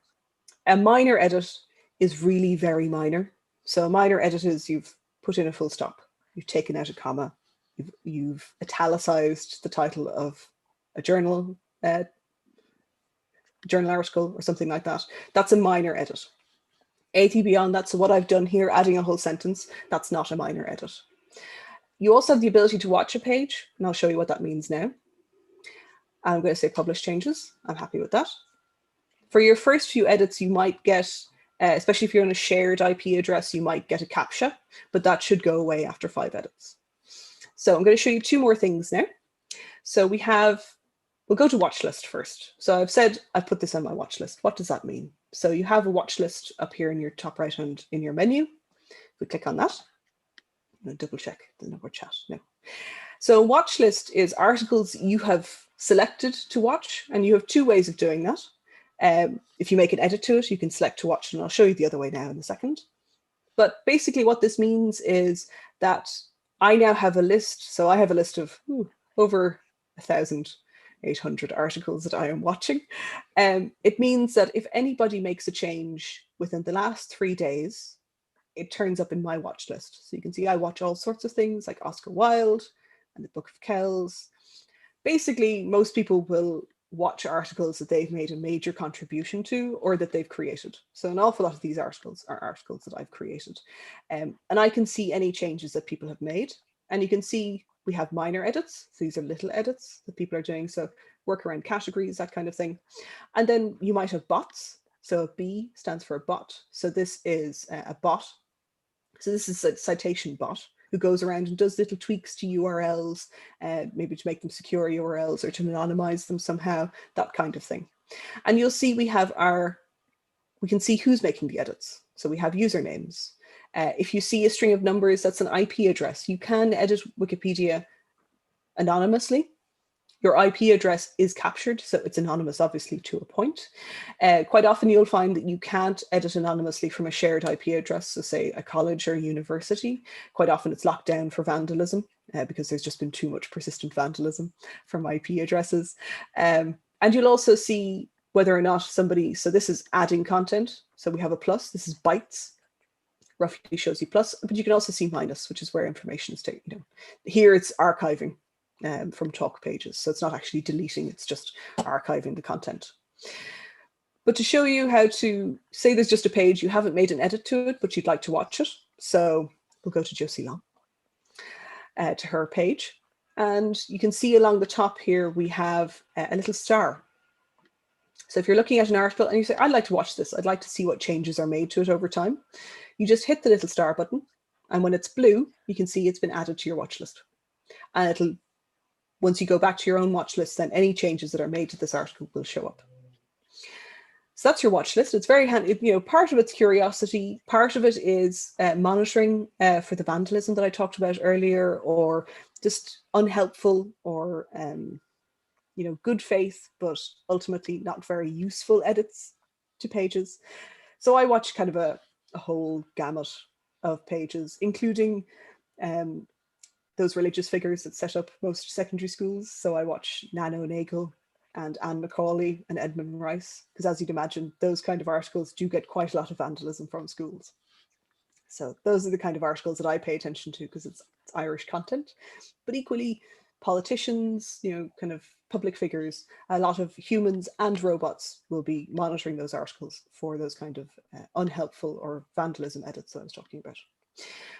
A minor edit is really very minor. So a minor edit is you've put in a full stop, you've taken out a comma, you've italicized the title of a journal article or something like that. That's a minor edit. Anything beyond that, so what I've done here, adding a whole sentence, that's not a minor edit. You also have the ability to watch a page, and I'll show you what that means now. I'm going to say publish changes. I'm happy with that. For your first few edits, you might get, especially if you're on a shared IP address, you might get a CAPTCHA, but that should go away after 5 edits. So I'm going to show you 2 more things now. So we'll go to watch list first. So I've said I've put this on my watch list. What does that mean? So you have a watch list up here in your top right hand in your menu. We click on that. I'm going to double check the number chat. No. So watch list is articles you have selected to watch, and you have 2 ways of doing that. If you make an edit to it, you can select to watch, and I'll show you the other way now in a second. But basically what this means is that I now have a list. So I have a list of over 1,800 articles that I am watching. It means that if anybody makes a change within the last 3 days, it turns up in my watch list. So you can see I watch all sorts of things like Oscar Wilde and the Book of Kells. Basically, most people will watch articles that they've made a major contribution to or that they've created. So an awful lot of these articles are articles that I've created. And I can see any changes that people have made. And you can see we have minor edits. So these are little edits that people are doing. So work around categories, that kind of thing. And then you might have bots. So B stands for a bot. So this is a bot. So this is a citation bot who goes around and does little tweaks to URLs, maybe to make them secure URLs or to anonymize them somehow, that kind of thing. And you'll see we can see who's making the edits. So we have usernames. If you see a string of numbers, that's an IP address. You can edit Wikipedia anonymously. Your IP address is captured, so it's anonymous, obviously, to a point. Quite often you'll find that you can't edit anonymously from a shared IP address, so say a college or a university. Quite often it's locked down for vandalism because there's just been too much persistent vandalism from IP addresses. And you'll also see whether or not somebody, so this is adding content. So we have a plus, this is bytes, roughly shows you plus, but you can also see minus, which is where information is taken. Here it's archiving. From talk pages. So it's not actually deleting, it's just archiving the content. But to show you how to, say there's just a page, you haven't made an edit to it, but you'd like to watch it. So we'll go to Josie Long, to her page. And you can see along the top here, we have a little star. So if you're looking at an article and you say, I'd like to watch this, I'd like to see what changes are made to it over time, you just hit the little star button. And when it's blue, you can see it's been added to your watch list. And it'll, once you go back to your own watch list, then any changes that are made to this article will show up. So that's your watch list. It's very handy. Part of it's curiosity. Part of it is monitoring for the vandalism that I talked about earlier, or just unhelpful or good faith, but ultimately not very useful edits to pages. So I watch kind of a whole gamut of pages, including those religious figures that set up most secondary schools. So I watch Nano Nagel and Anne Macaulay and Edmund Rice, because as you'd imagine, those kind of articles do get quite a lot of vandalism from schools. So those are the kind of articles that I pay attention to because it's Irish content, but equally politicians, kind of public figures, a lot of humans and robots will be monitoring those articles for those kind of unhelpful or vandalism edits that I was talking about.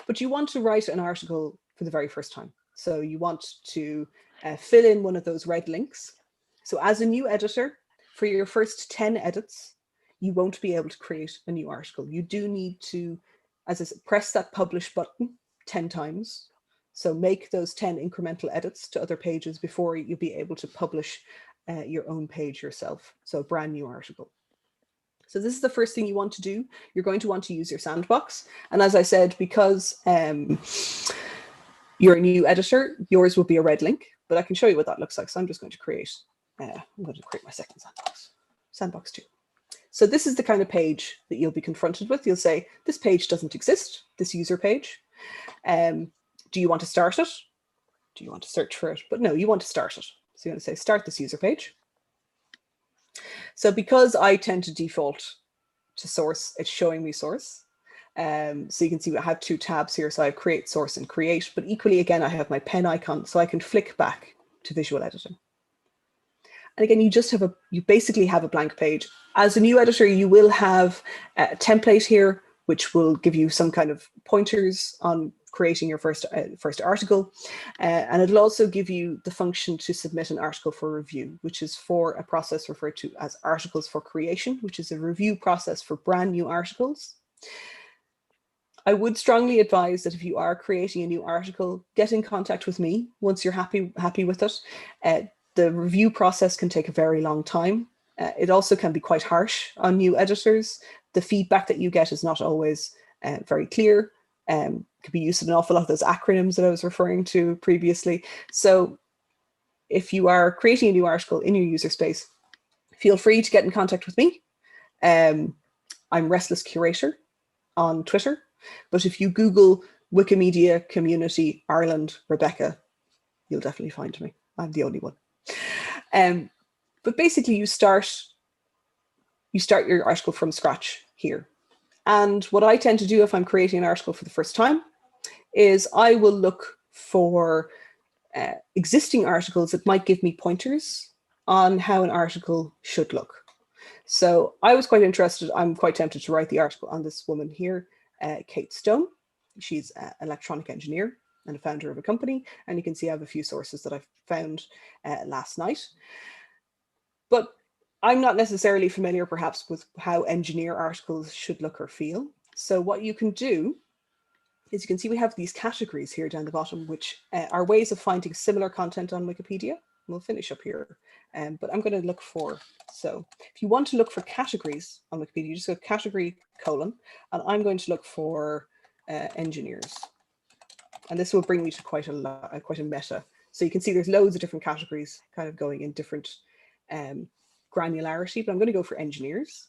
But you want to write an article for the very first time. So you want to fill in one of those red links. So as a new editor, for your first 10 edits, you won't be able to create a new article. You do need to, as I said, press that publish button 10 times. So make those 10 incremental edits to other pages before you'll be able to publish your own page yourself. So a brand new article. So this is the first thing you want to do. You're going to want to use your sandbox. And as I said, because you're a new editor, yours will be a red link, but I can show you what that looks like. So I'm just going to create, my second sandbox, sandbox 2. So this is the kind of page that you'll be confronted with. You'll say, this page doesn't exist, this user page. Do you want to start it? Do you want to search for it? But no, you want to start it. So you're going to say, start this user page. So because I tend to default to source, it's showing me source. So you can see I have two tabs here. So I have create, source, and create, but equally again, I have my pen icon, so I can flick back to visual editing. And again, you basically have a blank page. As a new editor, you will have a template here, which will give you some kind of pointers on creating your first article. And it'll also give you the function to submit an article for review, which is for a process referred to as articles for creation, which is a review process for brand new articles. I would strongly advise that if you are creating a new article, get in contact with me once you're happy with it. The review process can take a very long time. It also can be quite harsh on new editors. The feedback that you get is not always very clear. Could be used in an awful lot of those acronyms that I was referring to previously. So if you are creating a new article in your user space, feel free to get in contact with me. I'm Restless Curator on Twitter, but if you Google Wikimedia Community Ireland Rebecca, you'll definitely find me. I'm the only one. But basically you start your article from scratch here. And what I tend to do if I'm creating an article for the first time is I will look for existing articles that might give me pointers on how an article should look. So I was quite interested, I'm quite tempted to write the article on this woman here, Kate Stone. She's an electronic engineer and a founder of a company. And you can see I have a few sources that I found last night. But I'm not necessarily familiar perhaps with how engineer articles should look or feel. So what you can do is you can see we have these categories here down the bottom, which are ways of finding similar content on Wikipedia. We'll finish up here, but I'm going to look for, so if you want to look for categories on Wikipedia, you just go category : and I'm going to look for engineers. And this will bring me to quite a meta. So you can see there's loads of different categories kind of going in different granularity, but I'm going to go for engineers.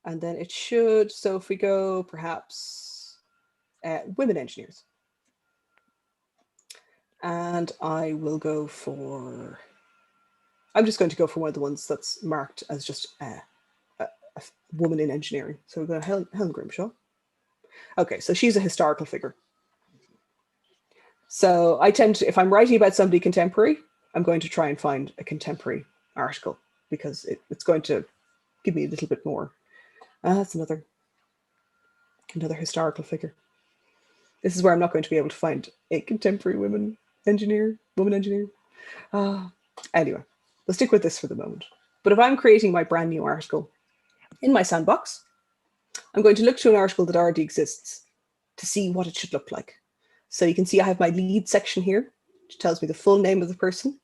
And then it should, so if we go perhaps women engineers. And I will go for, I'm just going to go for one of the ones that's marked as just a woman in engineering. So we've got Helen Grimshaw. Okay, so she's a historical figure. So I tend to, if I'm writing about somebody contemporary, I'm going to try and find a contemporary article because it's going to give me a little bit more. That's another historical figure. This is where I'm not going to be able to find a contemporary woman engineer. Anyway, we'll stick with this for the moment. But if I'm creating my brand new article in my sandbox, I'm going to look to an article that already exists to see what it should look like. So you can see I have my lead section here, which tells me the full name of the person.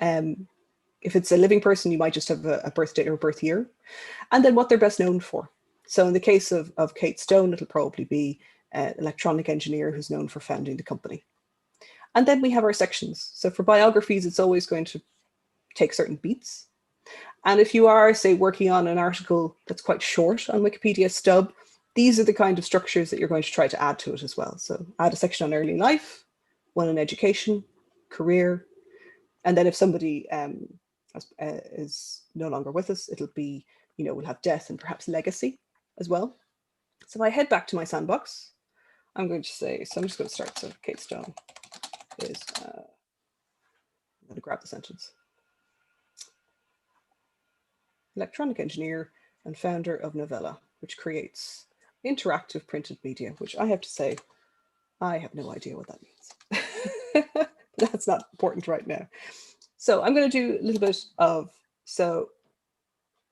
If it's a living person, you might just have a birth date or a birth year, and then what they're best known for. So in the case of Kate Stone, it'll probably be an electronic engineer who's known for founding the company. And then we have our sections. So for biographies, it's always going to take certain beats. And if you are, say, working on an article that's quite short on Wikipedia Stub, these are the kind of structures that you're going to try to add to it as well. So add a section on early life, one on education, career, and then if somebody is no longer with us, it'll be, we'll have death and perhaps legacy as well. So if I head back to my sandbox, I'm going to say, so I'm just going to start. So Kate Stone is, I'm going to grab the sentence. Electronic engineer and founder of Novella, which creates interactive printed media, which I have to say, I have no idea what that means. That's not important right now. So I'm going to do a little bit of, so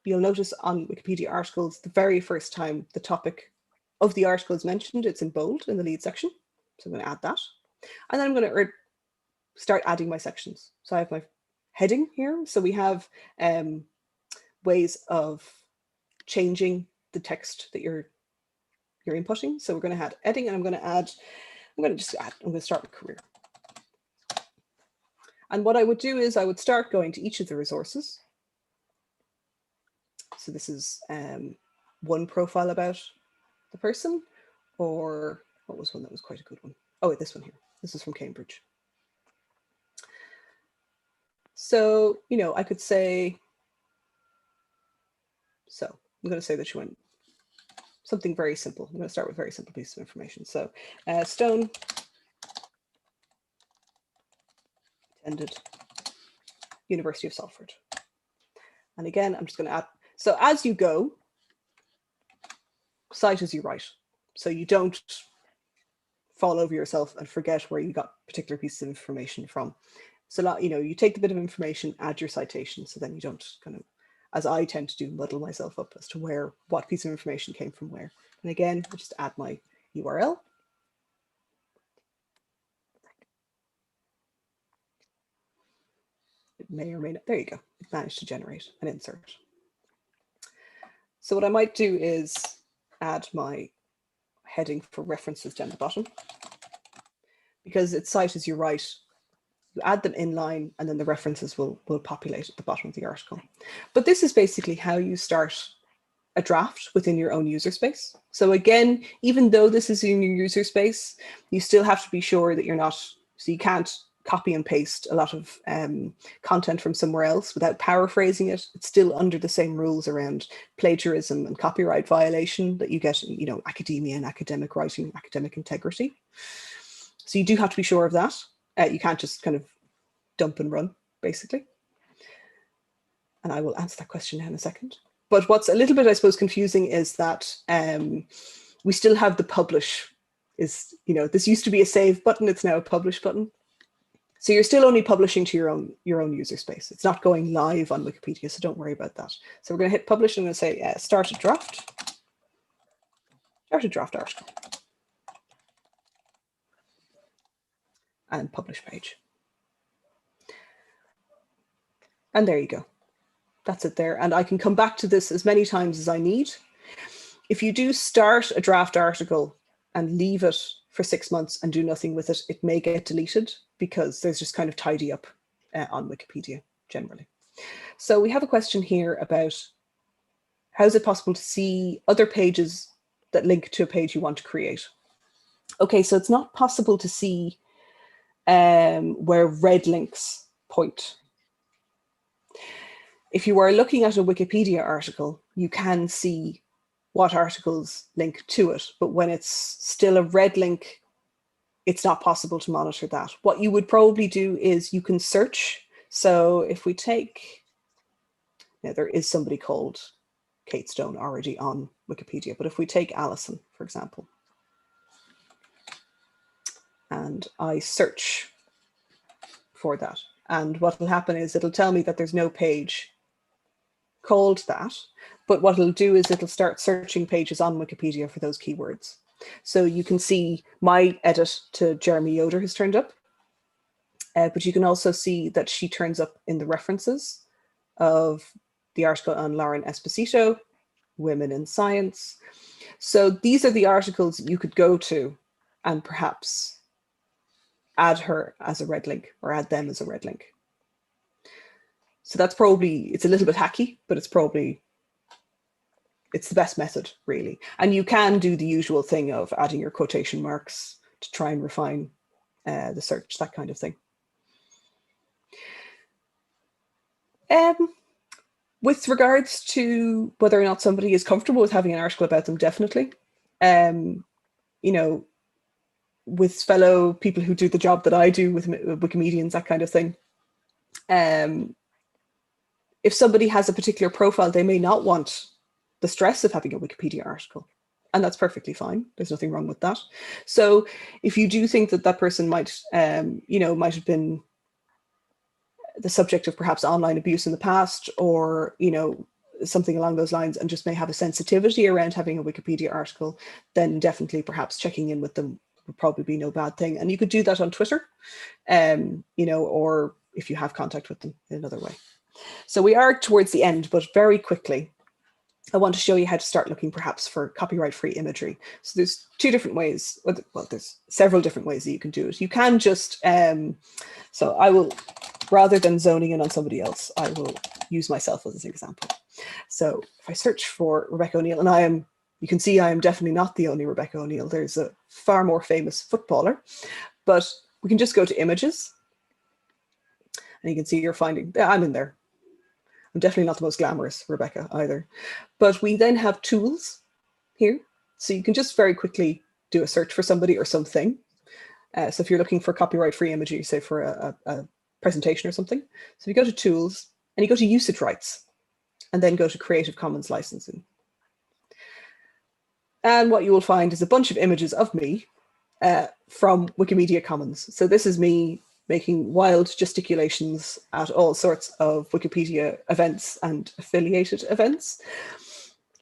you'll notice on Wikipedia articles, the very first time the topic of the article is mentioned, it's in bold in the lead section. So I'm going to add that. And then I'm going to start adding my sections. So I have my heading here. So we have ways of changing the text that you're inputting. So we're going to add heading, and I'm going to start with career. And what I would do is I would start going to each of the resources. So this is one profile about the person, or what was one that was quite a good one? Oh, this one here. This is from Cambridge. So, I could say, so I'm going to say that she went something very simple. I'm going to start with very simple piece of information. So Stone attended University of Salford. And again, I'm just going to add, so as you go, cite as you write. So you don't fall over yourself and forget where you got particular pieces of information from. So, you know, you take the bit of information, add your citation, so then you don't kind of, as I tend to do, muddle myself up as to what piece of information came from where. And again, I'll just add my URL. It may or may not, there you go. It managed to generate an insert. So what I might do is add my heading for references down the bottom. Because it's cite as you write, you add them in line and then the references will populate at the bottom of the article. But this is basically how you start a draft within your own user space. So again, even though this is in your user space, you still have to be sure that you're not, so you can't copy and paste a lot of content from somewhere else without paraphrasing it. It's still under the same rules around plagiarism and copyright violation that you get, you know, academia and academic writing, academic integrity. So you do have to be sure of that. You can't just kind of dump and run, basically. And I will answer that question now in a second. But what's a little bit, I suppose, confusing is that we still have the publish is, you know, this used to be a save button, it's now a publish button. So you're still only publishing to your own user space. It's not going live on Wikipedia, so don't worry about that. So we're going to hit publish and I'm going to say start a draft article. And publish page. And there you go. That's it there. And I can come back to this as many times as I need. If you do start a draft article and leave it for 6 months and do nothing with it, it may get deleted because there's just kind of tidy up on Wikipedia generally. So we have a question here about how is it possible to see other pages that link to a page you want to create? Okay, so it's not possible to see where red links point. If you are looking at a Wikipedia article, you can see what articles link to it, but when it's still a red link, it's not possible to monitor that. What you would probably do is you can search. So if we take, now there is somebody called Kate Stone already on Wikipedia, but if we take Alison, for example, and I search for that, and what will happen is it'll tell me that there's no page called that, but what it'll do is it'll start searching pages on Wikipedia for those keywords. So you can see my edit to Jeremy Yoder has turned up, but you can also see that she turns up in the references of the article on Lauren Esposito, Women in Science. So these are the articles you could go to and perhaps add her as a red link or add them as a red link. So that's probably, it's a little bit hacky, but it's probably, it's the best method really. And you can do the usual thing of adding your quotation marks to try and refine the search, that kind of thing. With regards to whether or not somebody is comfortable with having an article about them, definitely. You know, with fellow people who do the job that I do with Wikimedians, that kind of thing. If somebody has a particular profile, they may not want the stress of having a Wikipedia article, and that's perfectly fine. There's nothing wrong with that. So if you do think that that person might, you know, might have been the subject of perhaps online abuse in the past, or, you know, something along those lines, and just may have a sensitivity around having a Wikipedia article, then definitely perhaps checking in with them would probably be no bad thing. And you could do that on Twitter, you know, or if you have contact with them in another way. So we are towards the end, but very quickly, I want to show you how to start looking perhaps for copyright-free imagery. So there's two different ways, well, there's several different ways that you can do it. You can just, so I will, rather than zoning in on somebody else, I will use myself as an example. So if I search for Rebecca O'Neill, and you can see I am definitely not the only Rebecca O'Neill. There's a far more famous footballer, but we can just go to images, and you can see you're finding, I'm in there. I'm definitely not the most glamorous Rebecca either. But we then have tools here. So you can just very quickly do a search for somebody or something. So if you're looking for copyright-free imagery, say for a presentation or something. So you go to tools and you go to usage rights and then go to Creative Commons licensing. And what you will find is a bunch of images of me from Wikimedia Commons. So this is me making wild gesticulations at all sorts of Wikipedia events and affiliated events.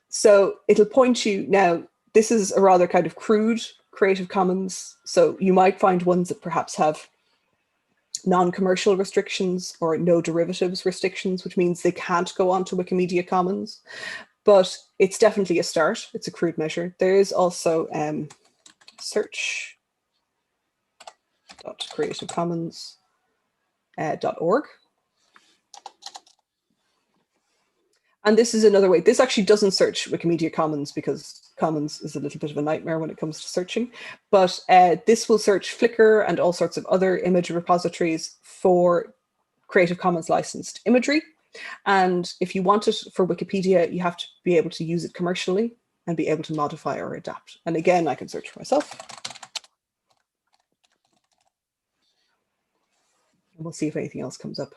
So it'll point you, now this is a rather kind of crude Creative Commons. So you might find ones that perhaps have non-commercial restrictions or no derivatives restrictions, which means they can't go onto Wikimedia Commons. But it's definitely a start. It's a crude measure. There is also search.creativecommons.org. And this is another way. This actually doesn't search Wikimedia Commons because Commons is a little bit of a nightmare when it comes to searching. But this will search Flickr and all sorts of other image repositories for Creative Commons licensed imagery. And if you want it for Wikipedia, you have to be able to use it commercially and be able to modify or adapt. And again, I can search for myself. And we'll see if anything else comes up.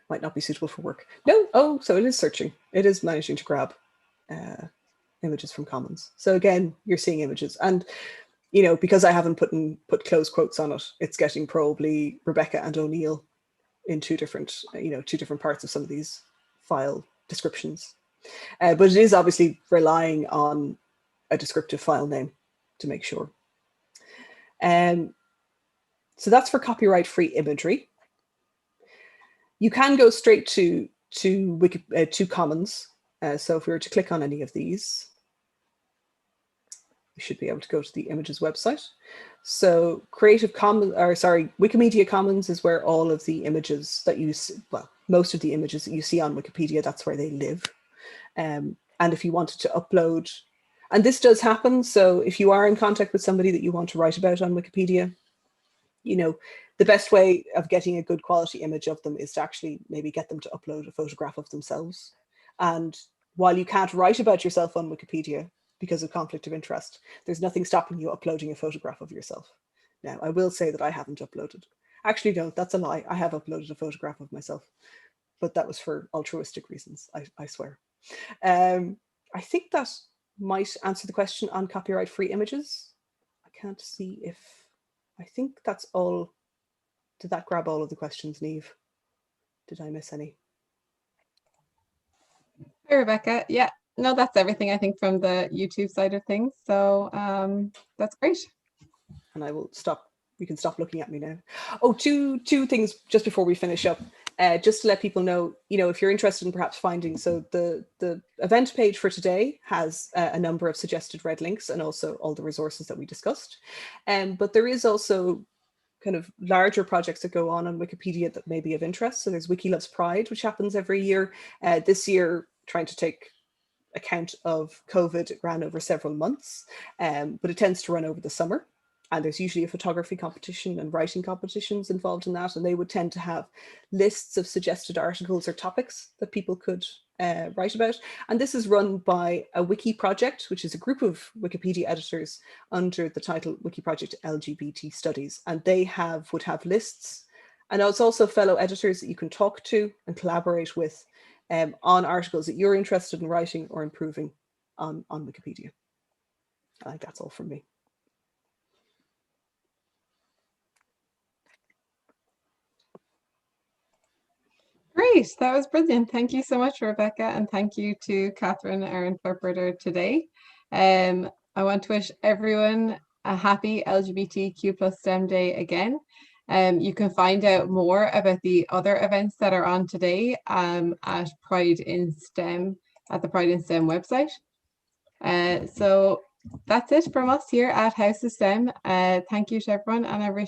Might not be suitable for work. No, oh, so it is searching. It is managing to grab images from Commons. So again, you're seeing images. And, you know, because I haven't put close quotes on it, it's getting probably Rebecca and O'Neill in two different parts of some of these file descriptions. But it is obviously relying on a descriptive file name to make sure. So that's for copyright-free imagery. You can go straight to Commons. So if we were to click on any of these, we should be able to go to the images website. So Wikimedia Commons is where all of the images that you see, well, most of the images that you see on Wikipedia, that's where they live. And if you wanted to upload, and this does happen, so if you are in contact with somebody that you want to write about on Wikipedia, you know, the best way of getting a good quality image of them is to actually maybe get them to upload a photograph of themselves. And while you can't write about yourself on Wikipedia because of conflict of interest, there's nothing stopping you uploading a photograph of yourself. Now, I will say that I haven't uploaded. Actually, no, that's a lie. I have uploaded a photograph of myself, but that was for altruistic reasons, I swear. I think that might answer the question on copyright-free images. I can't see if, I think that's all. Did that grab all of the questions, Neve? Did I miss any? Hi, Rebecca. Yeah, no, that's everything, I think, from the YouTube side of things. So that's great. And I will stop. You can stop looking at me now. Oh, two things just before we finish up. Just to let people know, you know, if you're interested in perhaps finding, so the event page for today has a number of suggested read links and also all the resources that we discussed. But there is also kind of larger projects that go on Wikipedia that may be of interest. So there's Wiki Loves Pride, which happens every year. This year, trying to take account of COVID, it ran over several months, but it tends to run over the summer. And there's usually a photography competition and writing competitions involved in that. And they would tend to have lists of suggested articles or topics that people could write about. And this is run by a wiki project, which is a group of Wikipedia editors under the title Wiki Project LGBT Studies. And they would have lists. And it's also fellow editors that you can talk to and collaborate with on articles that you're interested in writing or improving on Wikipedia. I think that's all from me. Great, that was brilliant. Thank you so much, Rebecca, and thank you to Catherine, our interpreter today. I want to wish everyone a happy LGBTQ+ STEM Day again. You can find out more about the other events that are on today at Pride in STEM, at the Pride in STEM website. So that's it from us here at House of STEM. Thank you to everyone, and I wish